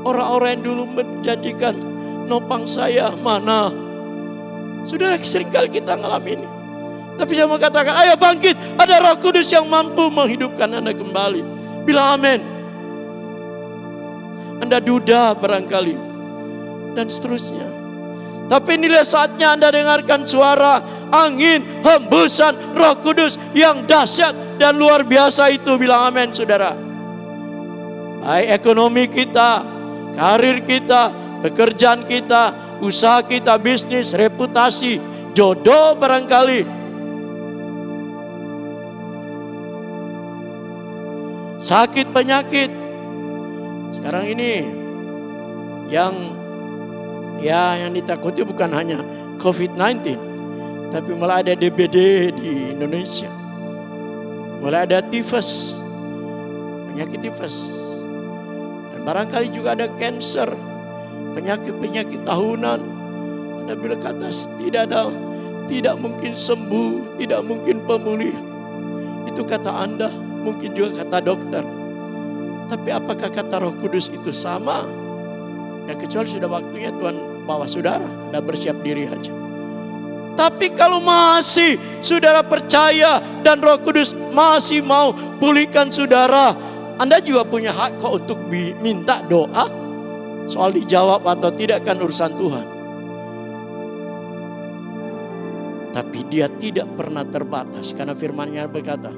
Orang-orang yang dulu menjanjikan nopang saya mana? Sudah seringkali kita ngalamin ini. Tapi saya mau katakan, ayo bangkit. Ada Roh Kudus yang mampu menghidupkan Anda kembali. Bilang amin. Anda duda barangkali, dan seterusnya. Tapi inilah saatnya Anda dengarkan suara angin hembusan Roh Kudus yang dahsyat dan luar biasa itu. Bilang amin, saudara. Baik ekonomi kita, karir kita, pekerjaan kita, usaha kita, bisnis, reputasi, jodoh barangkali, sakit, penyakit. Sekarang ini yang ditakuti bukan hanya COVID-19, tapi malah ada DBD di Indonesia. Mulai ada tifus, penyakit tifus. Dan barangkali juga ada cancer, penyakit-penyakit tahunan. Anda bila kata tidak mungkin sembuh, tidak mungkin pemulihan. Itu kata Anda, mungkin juga kata dokter. Tapi apakah kata Roh Kudus itu sama? Ya kecuali sudah waktunya Tuhan bawa saudara, Anda bersiap diri aja. Tapi kalau masih saudara percaya dan Roh Kudus masih mau pulihkan saudara, Anda juga punya hak kok untuk minta doa. Soal dijawab atau tidak kan urusan Tuhan. Tapi dia tidak pernah terbatas, karena firman-Nya berkata,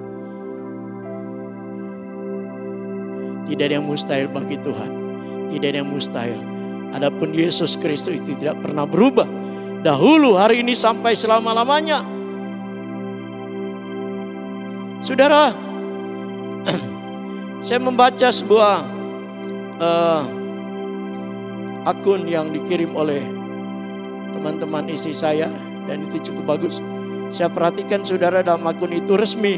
tidak ada yang mustahil bagi Tuhan. Tidak ada yang mustahil. Adapun Yesus Kristus itu tidak pernah berubah. Dahulu, hari ini, sampai selama-lamanya. Saudara, saya membaca sebuah akun yang dikirim oleh teman-teman istri saya, dan itu cukup bagus. Saya perhatikan saudara, dalam akun itu resmi,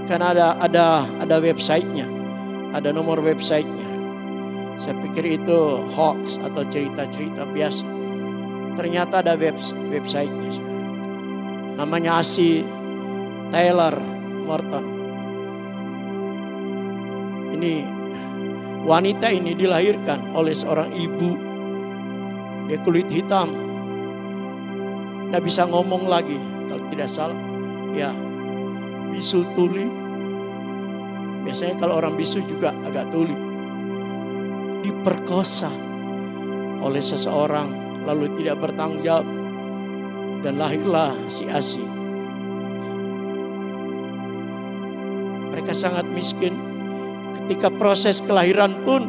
karena ada websitenya, ada nomor websitenya. Saya pikir itu hoax atau cerita-cerita biasa. Ternyata ada websitenya, saudara. Namanya Asi Taylor Morton. Ini wanita ini dilahirkan oleh seorang ibu. Dia kulit hitam, nggak bisa ngomong lagi kalau tidak salah. Ya, bisu tuli. Biasanya kalau orang bisu juga agak tuli. Diperkosa oleh seseorang, lalu tidak bertanggung jawab, dan lahirlah si Asi. Mereka sangat miskin. Ketika proses kelahiran pun,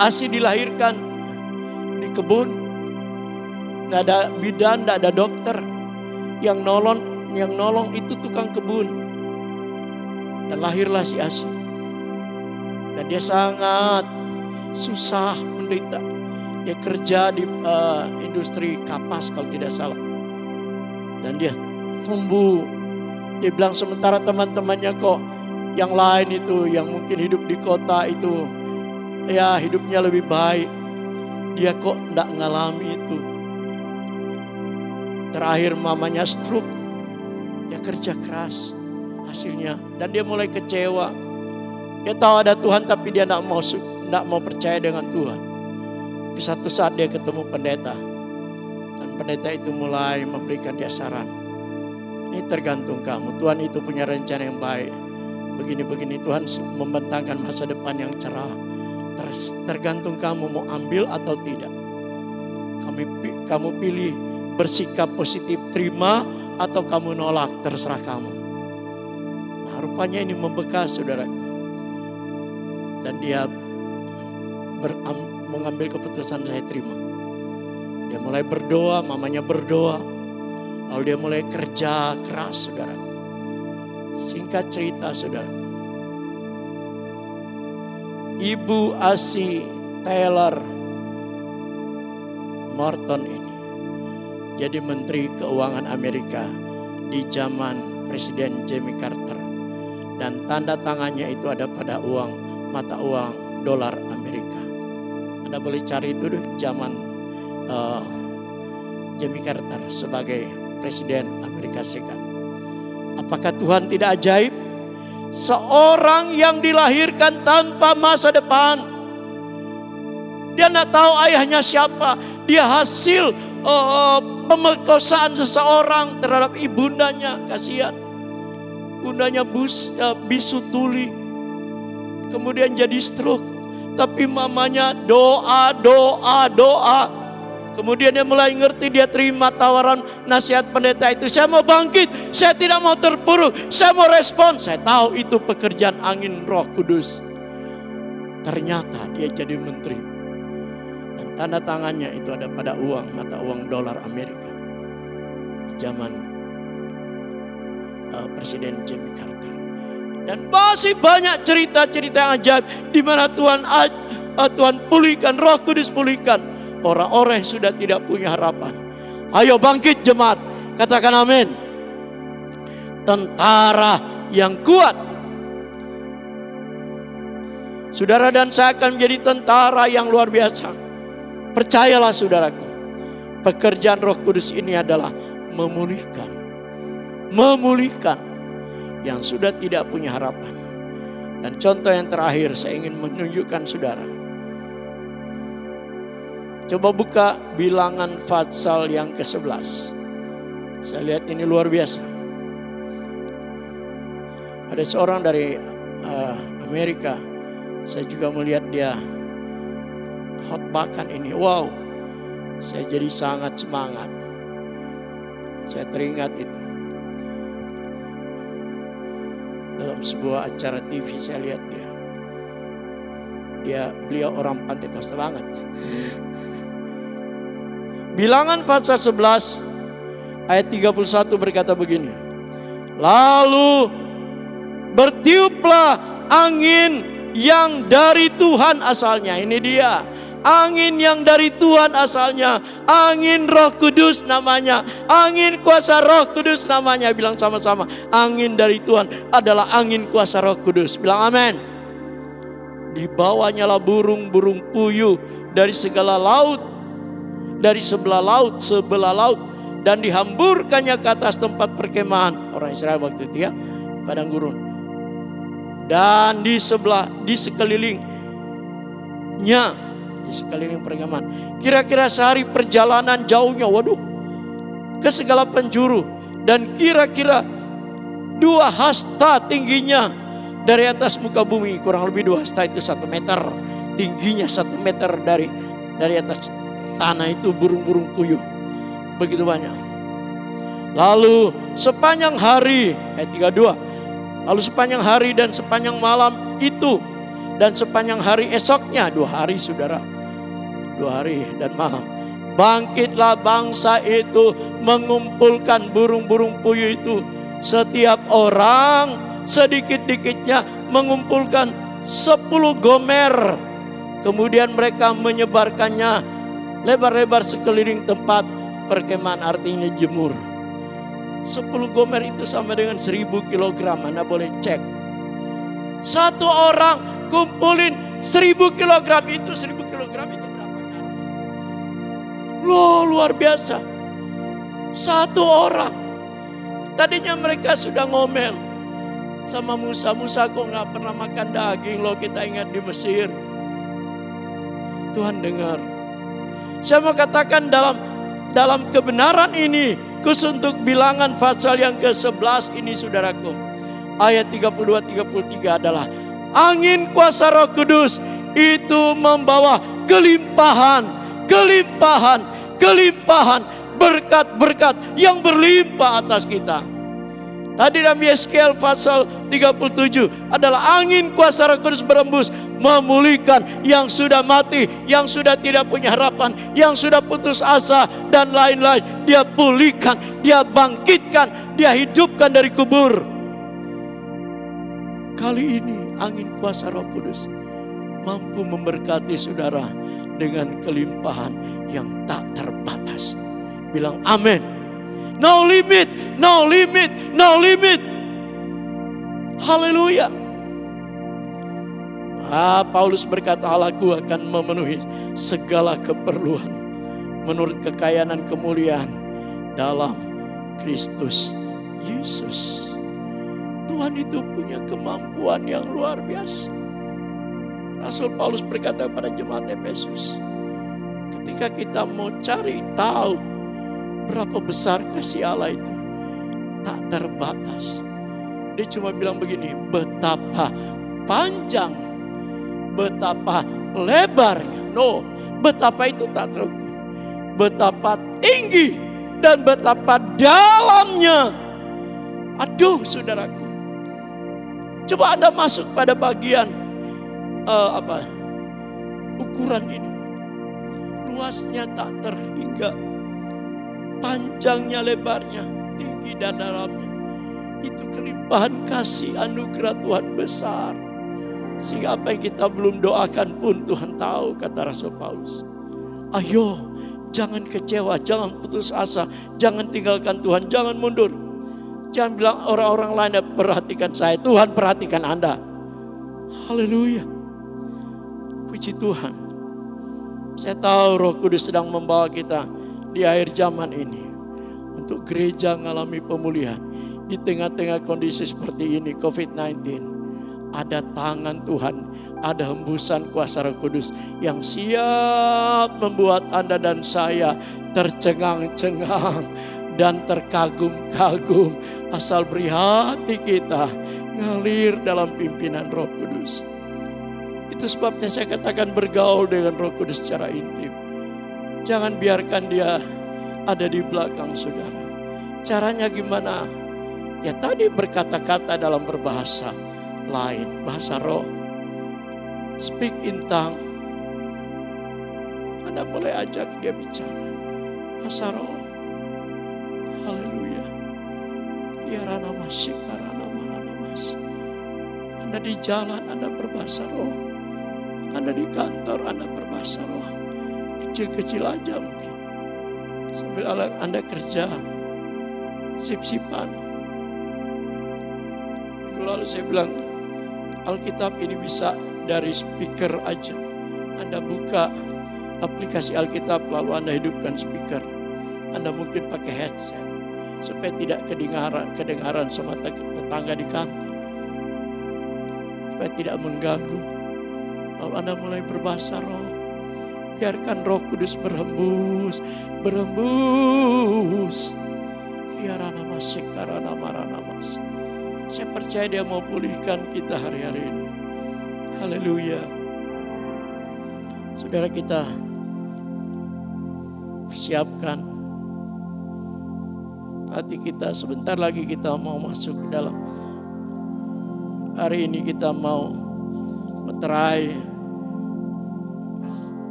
Asi dilahirkan di kebun. Nggak ada bidan, nggak ada dokter. Yang nolong itu tukang kebun. Dan lahirlah si Asi. Dan dia sangat susah menderita. Dia kerja di industri kapas kalau tidak salah. Dan dia tumbuh. Dia bilang sementara teman-temannya kok yang lain itu, yang mungkin hidup di kota itu, ya hidupnya lebih baik. Dia kok enggak ngalami itu. Terakhir mamanya stroke. Dia kerja keras hasilnya. Dan dia mulai kecewa. Dia tahu ada Tuhan tapi dia enggak mau percaya dengan Tuhan. Tapi satu saat dia ketemu pendeta. Dan pendeta itu mulai memberikan dia saran. Ini tergantung kamu. Tuhan itu punya rencana yang baik. Begini-begini, Tuhan membentangkan masa depan yang cerah. Tergantung kamu mau ambil atau tidak. Kamu pilih bersikap positif, terima, atau kamu nolak, terserah kamu. Nah, rupanya ini membekas, saudara. Dan dia mengambil keputusan, saya terima. Dia mulai berdoa, mamanya berdoa. Lalu dia mulai kerja keras, saudara. Singkat cerita, saudara. Ibu Asi Taylor Morton ini jadi Menteri Keuangan Amerika di zaman Presiden Jimmy Carter. Dan tanda tangannya itu ada pada mata uang dolar Amerika. Anda boleh cari itu deh, zaman Jimmy Carter sebagai Presiden Amerika Serikat. Apakah Tuhan tidak ajaib? Seorang yang dilahirkan tanpa masa depan. Dia tidak tahu ayahnya siapa. Dia hasil pemerkosaan seseorang terhadap ibundanya. Kasihan. Ibundanya bisu tuli. Kemudian jadi stroke. Tapi mamanya doa. Kemudian dia mulai ngerti, dia terima tawaran nasihat pendeta itu. Saya mau bangkit, saya tidak mau terpuruk, saya mau respon. Saya tahu itu pekerjaan angin Roh Kudus. Ternyata dia jadi menteri. Dan tanda tangannya itu ada pada mata uang dolar Amerika. Zaman Presiden Jimmy Carter. Dan masih banyak cerita-cerita yang ajaib di mana Tuhan pulihkan, Roh Kudus pulihkan orang-orang yang sudah tidak punya harapan. Ayo bangkit jemaat, katakan amin. Tentara yang kuat. Saudara dan saya akan menjadi tentara yang luar biasa. Percayalah saudaraku. Pekerjaan Roh Kudus ini adalah memulihkan. Memulihkan yang sudah tidak punya harapan. Dan contoh yang terakhir saya ingin menunjukkan saudara. Coba buka Bilangan pasal yang ke-11. Saya lihat ini luar biasa. Ada seorang dari Amerika. Saya juga melihat dia khotbahkan ini. Wow, saya jadi sangat semangat. Saya teringat itu. Dalam sebuah acara TV saya lihat beliau orang Pentakosta banget. Bilangan pasal 11 ayat 31 berkata begini. Lalu bertiuplah angin yang dari Tuhan asalnya. Ini dia. Angin yang dari Tuhan asalnya. Angin Roh Kudus namanya. Angin kuasa Roh Kudus namanya. Bilang sama-sama. Angin dari Tuhan adalah angin kuasa Roh Kudus. Bilang amin. Dibawanya lah burung-burung puyuh dari segala laut. Dari sebelah laut. Dan dihamburkannya ke atas tempat perkemahan. Orang Israel waktu itu ya. Padang gurun. Dan di sekelilingnya. Di sekeliling perkemahan. Kira-kira sehari perjalanan jauhnya, waduh, ke segala penjuru. Dan kira-kira 2 hasta tingginya dari atas muka bumi. Kurang lebih 2 hasta itu 1 meter. Tingginya 1 meter dari atas tanah itu burung-burung puyuh. Begitu banyak. Lalu sepanjang hari, ayat 32. Lalu sepanjang hari dan sepanjang malam itu. Dan sepanjang hari esoknya, 2 hari saudara. 2 hari dan malam. Bangkitlah bangsa itu mengumpulkan burung-burung puyuh itu. Setiap orang sedikit-dikitnya mengumpulkan 10 gomer. Kemudian mereka menyebarkannya lebar-lebar sekeliling tempat perkemahan, artinya jemur. 10 gomer itu sama dengan 1000 kilogram. Anda boleh cek. 1 orang kumpulin 1000 kilogram itu. 1000 kilogram itu berapa karung? Loh, luar biasa. 1 orang. Tadinya mereka sudah ngomel sama Musa. Musa kok gak pernah makan daging loh, kita ingat di Mesir. Tuhan dengar. Saya mau katakan dalam kebenaran ini, khusus untuk Bilangan pasal yang ke-11 ini saudaraku. Ayat 32-33 adalah angin kuasa Roh Kudus itu membawa kelimpahan, berkat-berkat yang berlimpah atas kita. Tadi dalam Yeskiel pasal 37 adalah angin kuasa Roh Kudus berembus memulihkan yang sudah mati, yang sudah tidak punya harapan, yang sudah putus asa dan lain-lain. Dia pulihkan, dia bangkitkan, dia hidupkan dari kubur. Kali ini angin kuasa Roh Kudus mampu memberkati saudara dengan kelimpahan yang tak terbatas. Bilang amin. No limit, no limit, no limit. Haleluya. Paulus berkata, Allahku akan memenuhi segala keperluan menurut kekayaan dan kemuliaan dalam Kristus Yesus. Tuhan itu punya kemampuan yang luar biasa. Rasul Paulus berkata kepada jemaat Efesus, ketika kita mau cari tahu berapa besar kasih Allah itu, tak terbatas. Dia cuma bilang begini, betapa panjang, betapa lebarnya. No, betapa itu tak terukur. Betapa tinggi dan betapa dalamnya. Aduh saudaraku. Coba Anda masuk pada bagian ukuran ini. Luasnya tak terhingga. Panjangnya, lebarnya, tinggi dan dalamnya. Itu kelimpahan kasih anugerah Tuhan besar. Sehingga apa yang kita belum doakan pun Tuhan tahu, kata Rasul Paulus. Ayo, jangan kecewa, jangan putus asa, jangan tinggalkan Tuhan, jangan mundur. Jangan bilang orang-orang lain perhatikan saya, Tuhan perhatikan Anda. Haleluya. Puji Tuhan. Saya tahu Roh Kudus sedang membawa kita di akhir zaman ini. Untuk gereja mengalami pemulihan. Di tengah-tengah kondisi seperti ini, COVID-19. Ada tangan Tuhan, ada hembusan kuasa Roh Kudus yang siap membuat Anda dan saya tercengang-cengang dan terkagum-kagum. Asal beri hati kita ngalir dalam pimpinan Roh Kudus. Itu sebabnya saya katakan bergaul dengan Roh Kudus secara intim. Jangan biarkan dia ada di belakang saudara. Caranya gimana? Ya tadi berkata-kata dalam berbahasa lain, bahasa roh. Speak in tongue. Anda mulai ajak dia bicara bahasa roh. Haleluya. Ya rana masih karana marana mas. Anda di jalan, Anda berbahasa roh. Anda di kantor, Anda berbahasa roh. Kecil-kecil aja mungkin. Sambil Anda kerja, sip-sipan. Minggu lalu saya bilang, Alkitab ini bisa dari speaker aja. Anda buka aplikasi Alkitab lalu Anda hidupkan speaker. Anda mungkin pakai headset supaya tidak kedengaran sama tetangga di kantor. Supaya tidak mengganggu. Lalu Anda mulai berbahasa roh. Biarkan Roh Kudus berhembus. Kiarana masik karana marana mas. Saya percaya dia mau pulihkan kita hari-hari ini. Haleluya. Saudara, kita persiapkan hati kita. Sebentar lagi kita mau masuk ke dalam. Hari ini kita mau meterai,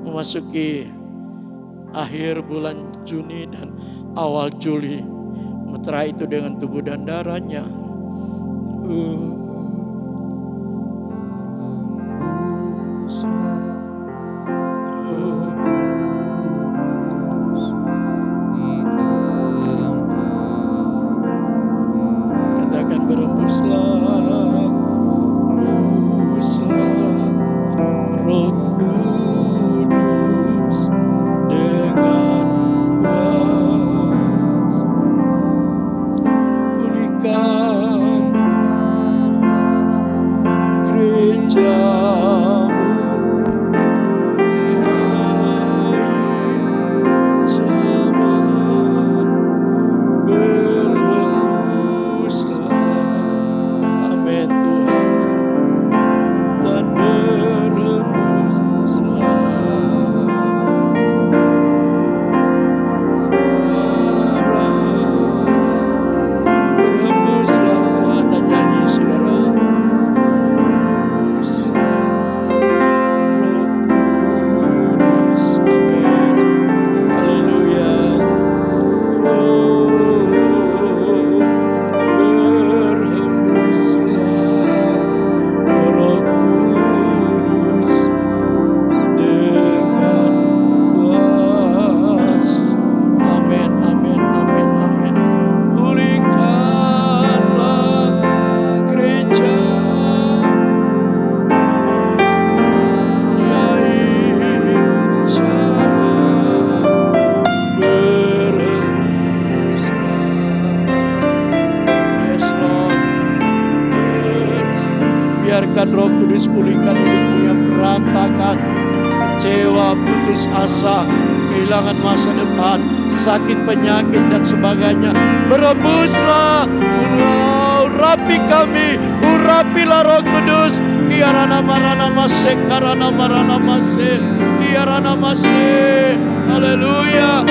memasuki akhir bulan Juni dan awal Juli. Meterai itu dengan tubuh dan darahnya. Katakan berembuslah, Roh Kudus dengan kuasa. Pulihkan gerejamu di akhir zaman. Berembuslah, amin Tuhan, dan berembuslah sekarang. Berembuslah, Anda nyanyi saudara. Roh Kudus, amin. Haleluya. Berhembuslah, Roh Kudus dengan kuasa. Amin, amin, amin, amin. Pulihkanlah gereja di akhir zaman. Berhembuslah, yes Lord. Biarkan Roh Kudus pulihkan hidupmu yang berantakan, kecewa, putus asa, kehilangan masa depan, sakit, penyakit dan sebagainya. Berembuslah, urapi kami, urapilah Roh Kudus. Kiarana marana masek, karana marana masek, kiarana masek. Haleluya.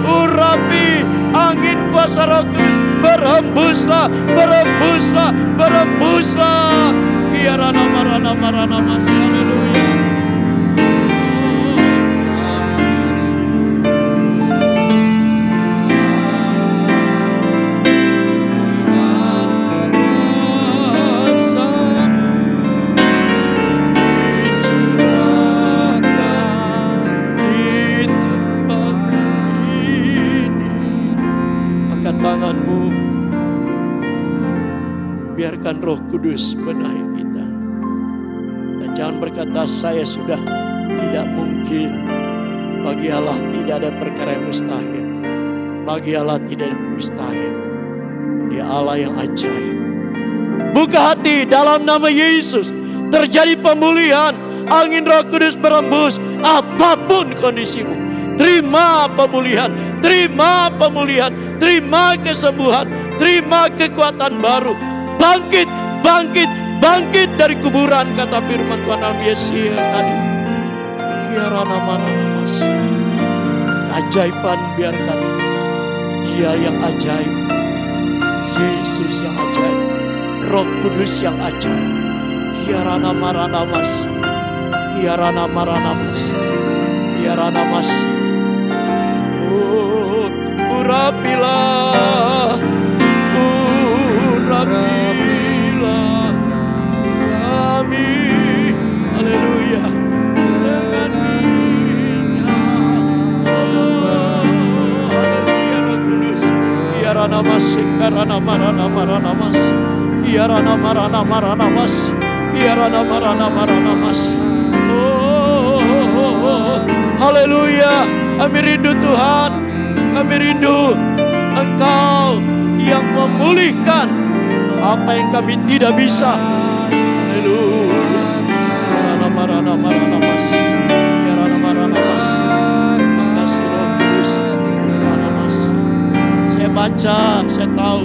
Urapi angin kuasa Roh Kudus. Berembuslah, berembuslah, berembuslah. Kiarana marana marana masek. Haleluya. Tanganmu, biarkan Roh Kudus benahi kita. Dan jangan berkata saya sudah tidak mungkin. Bagi Allah tidak ada perkara yang mustahil. Bagi Allah tidak ada yang mustahil. Dia Allah yang ajaib. Buka hati, dalam nama Yesus terjadi pemulihan. Angin Roh Kudus berembus apapun kondisimu. Terima pemulihan, terima pemulihan, terima kesembuhan, terima kekuatan baru. Bangkit, bangkit, bangkit dari kuburan, kata firman Tuhan dalam Yesaya tadi. Kiarana marana mas. Keajaiban biarkan Dia yang ajaib. Yesus yang ajaib. Roh Kudus yang ajaib. Kiarana marana mas. Kiarana marana mas. Kiarana mas. Oh, urapilah. Urapilah kami. Haleluya. Dengan minyak. Oh, haleluya Roh Kudus. Kiarana mas. Kiarana marana marana mas. Kiarana marana marana mas. Kiarana marana marana mas. Oh, haleluya. Kami rindu Tuhan. Kami rindu Engkau yang memulihkan apa yang kami tidak bisa. Haleluya. Kiarana marana marana mas. Kiarana marana mas. Terima kasih Roh Kudus. Kiarana mas. Saya baca, saya tahu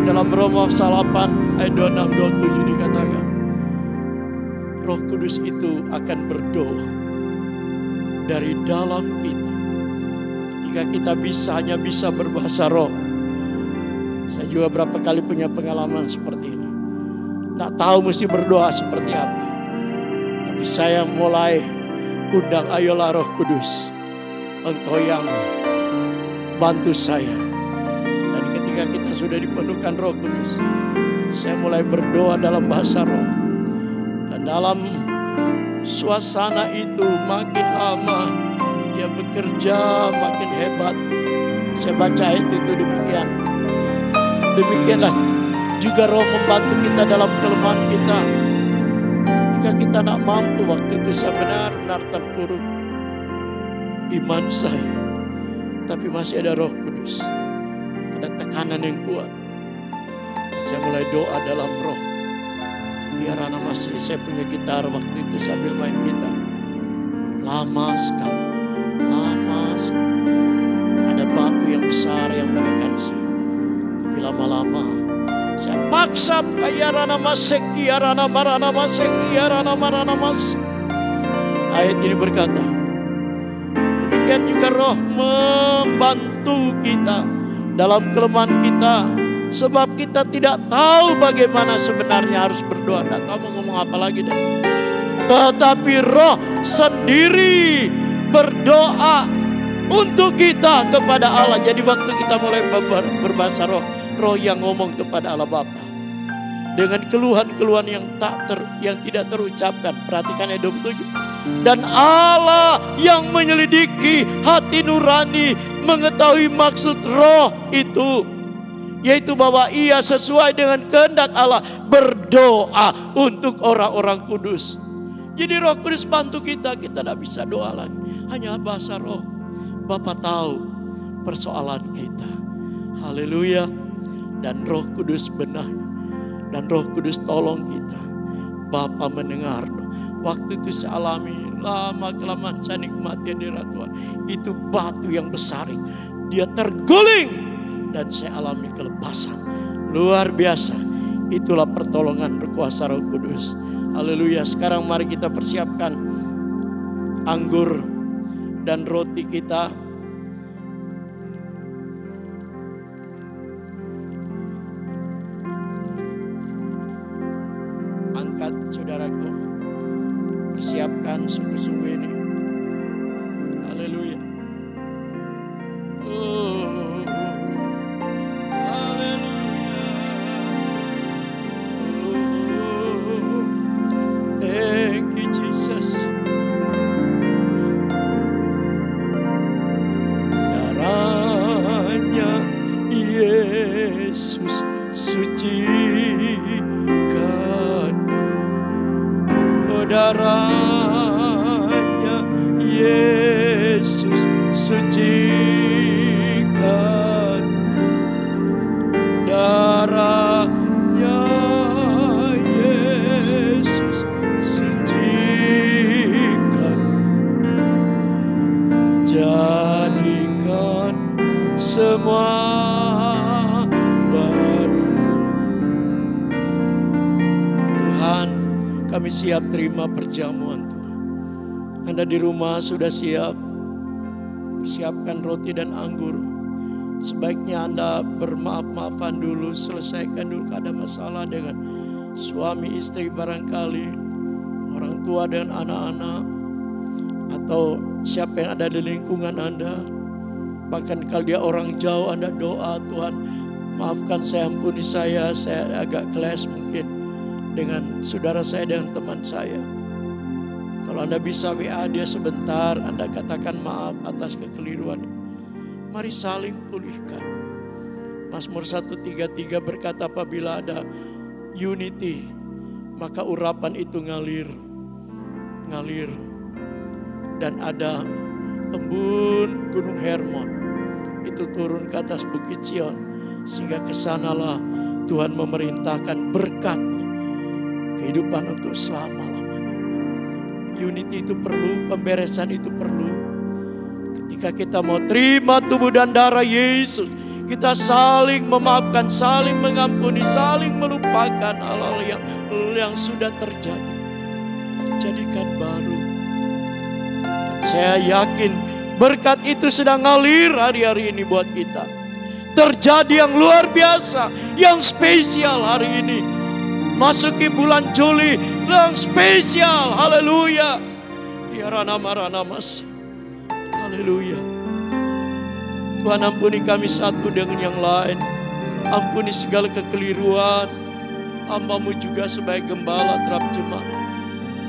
dalam Roma 8 ayat 26-27 dikatakan Roh Kudus itu akan berdoa dari dalam kita. Ketika kita hanya bisa berbahasa roh. Saya juga berapa kali punya pengalaman seperti ini. Nggak tahu mesti berdoa seperti apa. Tapi saya mulai undang, ayolah Roh Kudus. Engkau yang bantu saya. Dan ketika kita sudah dipenuhkan Roh Kudus, saya mulai berdoa dalam bahasa roh. Dan dalam suasana itu makin lama dia bekerja makin hebat. Saya baca ayat itu demikian. Demikianlah juga Roh membantu kita dalam kelemahan kita. Ketika kita tak mampu, waktu itu saya benar-benar terpuruk iman saya. Tapi masih ada Roh Kudus. Ada tekanan yang kuat. Saya mulai doa dalam roh. Biar anak masih, saya punya gitar waktu itu sambil main gitar. Lama sekali. Lama sekali. Ada batu yang besar yang menekan saya. Tapi lama-lama saya paksa ayarana masek, kiarana marana masek, kiarana marana mas. Ayat ini berkata, demikian juga Roh membantu kita dalam kelemahan kita. Sebab kita tidak tahu bagaimana sebenarnya harus berdoa. Tidak tahu mau ngomong apa lagi deh. Tetapi Roh sendiri berdoa untuk kita kepada Allah. Jadi waktu kita mulai berbahasa roh, Roh yang ngomong kepada Allah Bapa dengan keluhan-keluhan yang tidak terucapkan. Perhatikan ayat 27. Dan Allah yang menyelidiki hati nurani mengetahui maksud Roh itu, yaitu bahwa ia sesuai dengan kehendak Allah berdoa untuk orang-orang kudus. Jadi Roh Kudus bantu kita tidak bisa doa lagi, hanya bahasa roh. Bapa tahu persoalan kita. Haleluya. Dan Roh Kudus benahi. Dan Roh Kudus tolong kita. Bapa mendengar. Waktu itu saya alami, lama-kelamaan saya nikmati hadirat Tuhan. Itu batu yang besar, dia terguling. Dan saya alami kelepasan. Luar biasa. Itulah pertolongan berkuasa Roh Kudus. Haleluya. Sekarang mari kita persiapkan anggur dan roti kita. Angkat saudaraku. Persiapkan sungguh-sungguh ini. Haleluya. Oh, haleluya. Oh, thank you Jesus. Darahnya Yesus sucikanku. Oh, darahnya Yesus Kami siap terima perjamuan Tuhan. Anda di rumah sudah siap, persiapkan roti dan anggur. Sebaiknya Anda bermaaf-maafan dulu, selesaikan dulu. Ada masalah dengan suami istri barangkali, orang tua dengan anak-anak, atau siapa yang ada di lingkungan Anda. Bahkan kalau dia orang jauh, Anda doa, Tuhan maafkan saya, ampuni saya agak clash mungkin dengan saudara saya, dengan teman saya. Kalau Anda bisa WA dia sebentar, Anda katakan maaf atas kekeliruan. Mari saling pulihkan. Mazmur 133 berkata, apabila ada unity, maka urapan itu ngalir. Dan ada embun Gunung Hermon itu turun ke atas Bukit Sion, sehingga kesanalah Tuhan memerintahkan berkat-Nya, kehidupan untuk selama-lamanya. Unity itu perlu, pemberesan itu perlu. Ketika kita mau terima tubuh dan darah Yesus, kita saling memaafkan, saling mengampuni, saling melupakan hal-hal yang sudah terjadi. Jadikan baru. Dan saya yakin berkat itu sedang ngalir hari-hari ini buat kita. Terjadi yang luar biasa, yang spesial hari ini. Masuki bulan Juli yang spesial. Haleluya. Ya Rana Mas. Haleluya. Tuhan ampuni kami satu dengan yang lain. Ampuni segala kekeliruan. Hamba-Mu juga sebagai gembala terhadap jemaat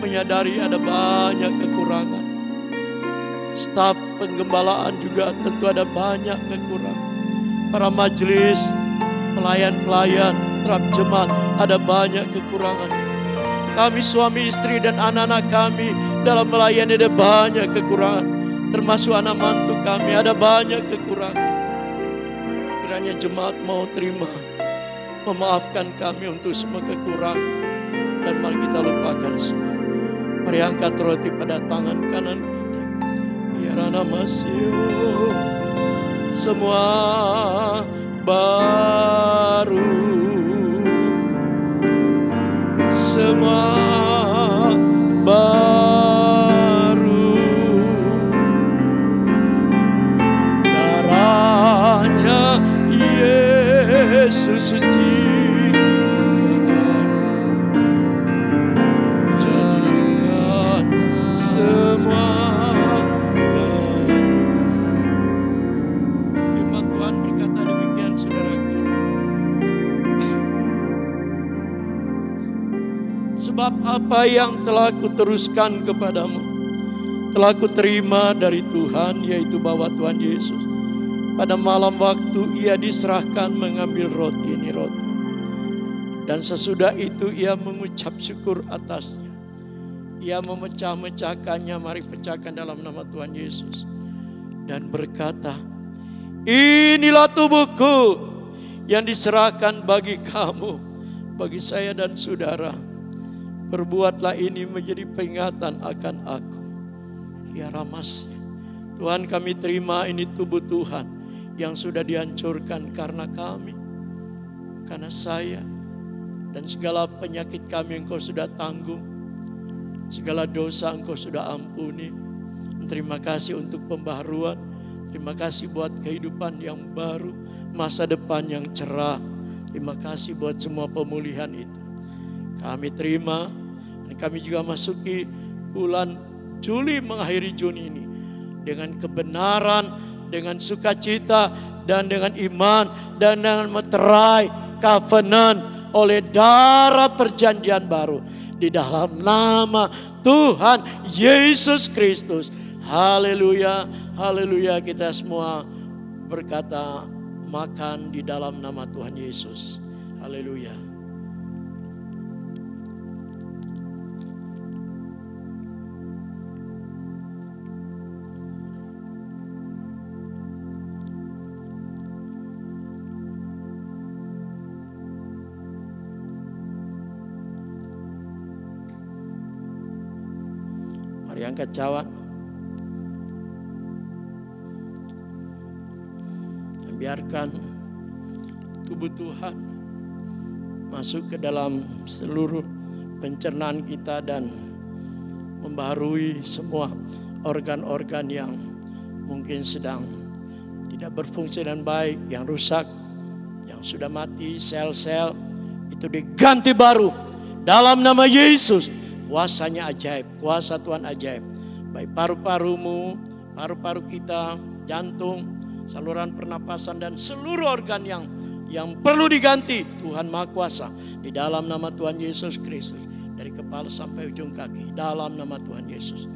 menyadari ada banyak kekurangan. Staf penggembalaan juga tentu ada banyak kekurangan. Para majelis, pelayan-pelayan terhadap jemaat ada banyak kekurangan. Kami suami istri dan anak-anak kami dalam melayani ada banyak kekurangan. Termasuk anak mantu kami ada banyak kekurangan. Kiranya jemaat mau terima, memaafkan kami untuk semua kekurangan. Dan mari kita lupakan semua. Mari angkat roti pada tangan kanan kita. Ya Rana Masio, semua baru, semua baru, darahnya Yesus sucikan, jadikan semua baru. Firman Tuhan berkata demikian, saudaraku. Sebab apa yang telah kuteruskan kepadamu, telah kuterima dari Tuhan, yaitu bahwa Tuhan Yesus pada malam waktu Ia diserahkan mengambil roti, ini roti. Dan sesudah itu Ia mengucap syukur atasnya. Ia memecah-mecahkannya, mari pecahkan dalam nama Tuhan Yesus. Dan berkata, inilah tubuhku yang diserahkan bagi kamu, bagi saya dan saudara. Perbuatlah ini menjadi peringatan akan aku. Ya Ramas, Tuhan kami terima ini tubuh Tuhan yang sudah dihancurkan karena kami, karena saya, dan segala penyakit kami Engkau sudah tanggung, segala dosa Engkau sudah ampuni. Terima kasih untuk pembaharuan, terima kasih buat kehidupan yang baru, masa depan yang cerah. Terima kasih buat semua pemulihan itu. Kami terima, dan kami juga masuki bulan Juli, mengakhiri Juni ini dengan kebenaran, dengan sukacita, dan dengan iman, dan dengan meterai covenant oleh darah perjanjian baru di dalam nama Tuhan Yesus Kristus. Haleluya, haleluya. Kita semua berkata, makan di dalam nama Tuhan Yesus. Haleluya. Mari angkat cawan. Biarkan tubuh Tuhan masuk ke dalam seluruh pencernaan kita dan membaharui semua organ-organ yang mungkin sedang tidak berfungsi dengan baik, yang rusak, yang sudah mati, sel-sel itu diganti baru dalam nama Yesus. Kuasanya ajaib, kuasa Tuhan ajaib. Baik paru-parumu, paru-paru kita, jantung, saluran pernapasan dan seluruh organ yang perlu diganti, Tuhan Maha Kuasa di dalam nama Tuhan Yesus Kristus, dari kepala sampai ujung kaki dalam nama Tuhan Yesus.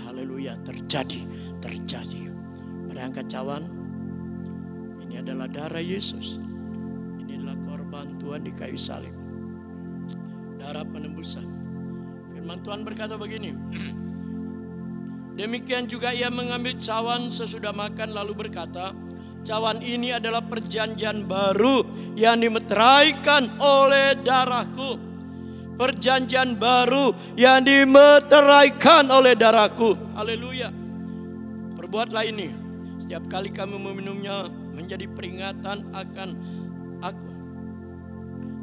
Haleluya, terjadi. Mari angkat cawan. Ini adalah darah Yesus. Ini adalah korban Tuhan di kayu salib, darah penembusan. Firman Tuhan berkata begini, demikian juga ia mengambil cawan sesudah makan lalu berkata, cawan ini adalah perjanjian baru yang dimeteraikan oleh darahku. Perjanjian baru yang dimeteraikan oleh darahku. Haleluya. Perbuatlah ini setiap kali kamu meminumnya menjadi peringatan akan aku.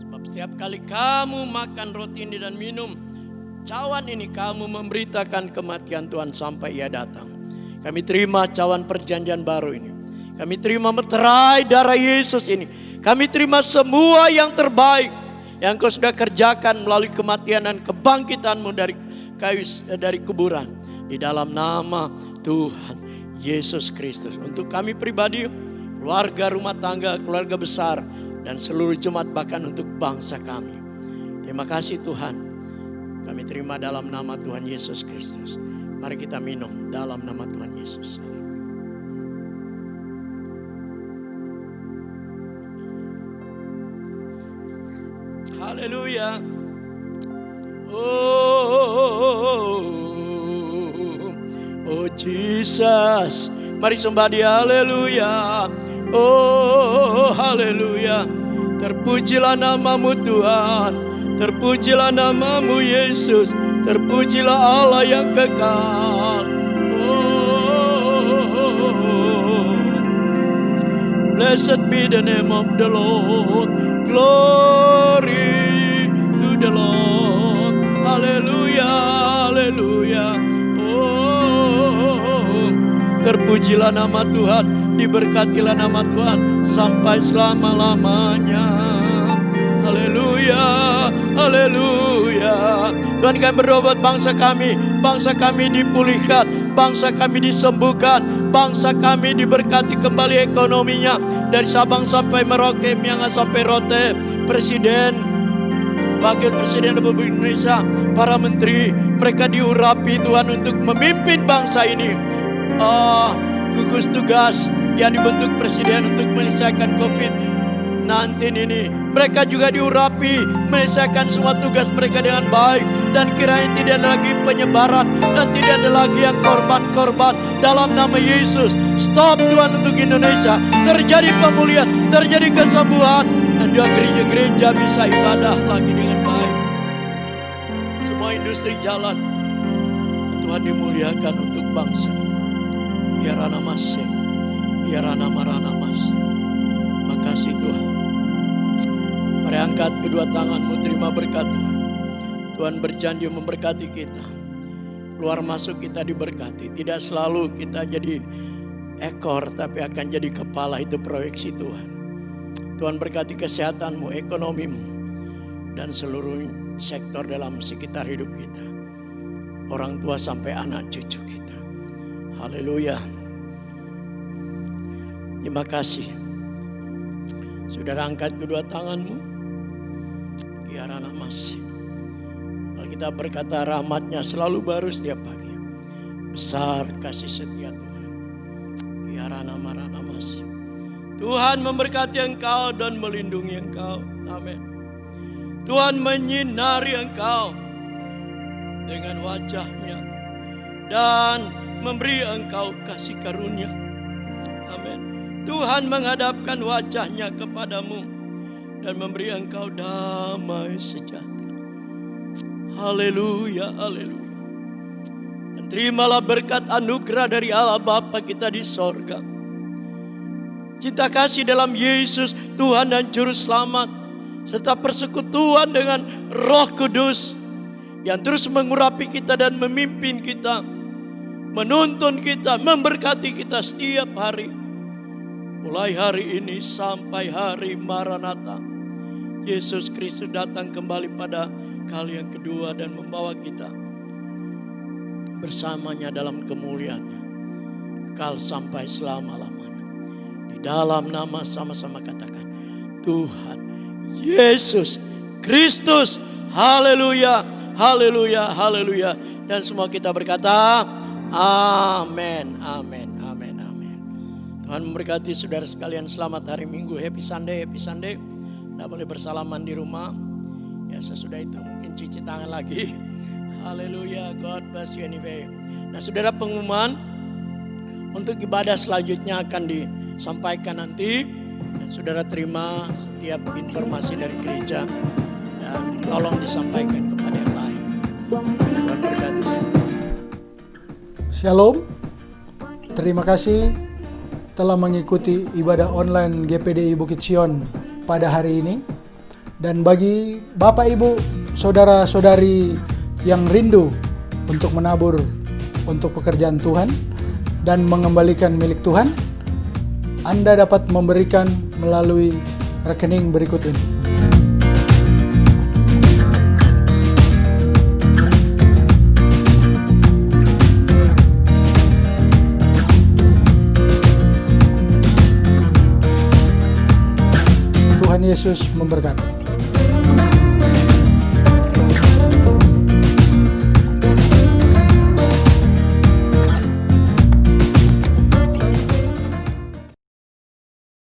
Sebab setiap kali kamu makan roti ini dan minum cawan ini, kamu memberitakan kematian Tuhan sampai ia datang. Kami terima cawan perjanjian baru ini. Kami terima meterai darah Yesus ini. Kami terima semua yang terbaik yang Kau sudah kerjakan melalui kematian dan kebangkitan-Mu dari kuburan. Di dalam nama Tuhan Yesus Kristus. Untuk kami pribadi, keluarga rumah tangga, keluarga besar, dan seluruh jemaat, bahkan untuk bangsa kami. Terima kasih Tuhan. Kami terima dalam nama Tuhan Yesus Kristus. Mari kita minum dalam nama Tuhan Yesus. Haleluya. Oh Jesus. Mari sembah Dia. Haleluya. Oh haleluya. Terpujilah nama-Mu Tuhan. Terpujilah nama-Mu Yesus. Terpujilah Allah yang kekal. Oh, blessed be the name of the Lord. Glory to the Lord. Hallelujah, hallelujah. Oh, terpujilah nama Tuhan, diberkatilah nama Tuhan sampai selama-lamanya. Haleluya, haleluya. Tuhan, kami berdoa buat bangsa kami dipulihkan, bangsa kami disembuhkan, bangsa kami diberkati kembali ekonominya dari Sabang sampai Merauke, Miangas sampai Rote. Presiden, Wakil Presiden Republik Indonesia, para menteri, mereka diurapi Tuhan untuk memimpin bangsa ini. Gugus tugas yang dibentuk Presiden untuk menyelesaikan COVID-19 ini, mereka juga diurapi menyelesaikan semua tugas mereka dengan baik, dan kiranya tidak ada lagi penyebaran dan tidak ada lagi yang korban-korban dalam nama Yesus. Stop Tuhan untuk Indonesia, terjadi pemulihan, terjadi kesembuhan, dan juga gereja-gereja bisa ibadah lagi dengan baik. Semua industri jalan, Tuhan dimuliakan untuk bangsa. Ya Rana Masih, ya Rana Marana Masih. Makasih Tuhan. Mari angkat kedua tanganmu, terima berkat Tuhan. Tuhan berjanji memberkati kita. Keluar masuk kita diberkati. Tidak selalu kita jadi ekor, tapi akan jadi kepala. Itu proyeksi Tuhan. Tuhan berkati kesehatanmu, ekonomimu, dan seluruh sektor dalam sekitar hidup kita. Orang tua sampai anak cucu kita. Haleluya. Terima kasih. Sudah angkat kedua tanganmu. Ya Rana Masih. Alkitab berkata rahmatnya selalu baru setiap pagi. Besar kasih setia Tuhan. Ya Rana Marana Masih. Tuhan memberkati engkau dan melindungi engkau. Amin. Tuhan menyinari engkau dengan wajahnya dan memberi engkau kasih karunia. Amin. Tuhan menghadapkan wajahnya kepadamu dan memberi engkau damai sejahtera. Haleluya, haleluya. Dan terimalah berkat anugerah dari Allah Bapa kita di sorga. Cinta kasih dalam Yesus Tuhan dan Juru Selamat, serta persekutuan dengan Roh Kudus yang terus mengurapi kita dan memimpin kita, menuntun kita, memberkati kita setiap hari. Mulai hari ini sampai hari Maranatha, Yesus Kristus datang kembali pada kali yang kedua dan membawa kita bersamanya dalam kemuliaannya, kekal sampai selama-lamanya. Di dalam nama sama-sama katakan, Tuhan Yesus Kristus. Haleluya, haleluya, haleluya. Dan semua kita berkata, amin, amin, amin, amin. Tuhan memberkati saudara sekalian. Selamat hari Minggu, happy Sunday, happy Sunday. Tidak boleh bersalaman di rumah. Ya sesudah itu mungkin cuci tangan lagi. Haleluya, God bless you anyway. Nah saudara, pengumuman untuk ibadah selanjutnya akan disampaikan nanti. Dan saudara terima setiap informasi dari gereja dan tolong disampaikan kepada yang lain. Tuhan berkati. Shalom. Terima kasih telah mengikuti ibadah online GPDI Bukit Sion pada hari ini. Dan bagi Bapak Ibu, saudara-saudari yang rindu untuk menabur untuk pekerjaan Tuhan dan mengembalikan milik Tuhan, Anda dapat memberikan melalui rekening berikut ini. Tuhan Yesus memberkati.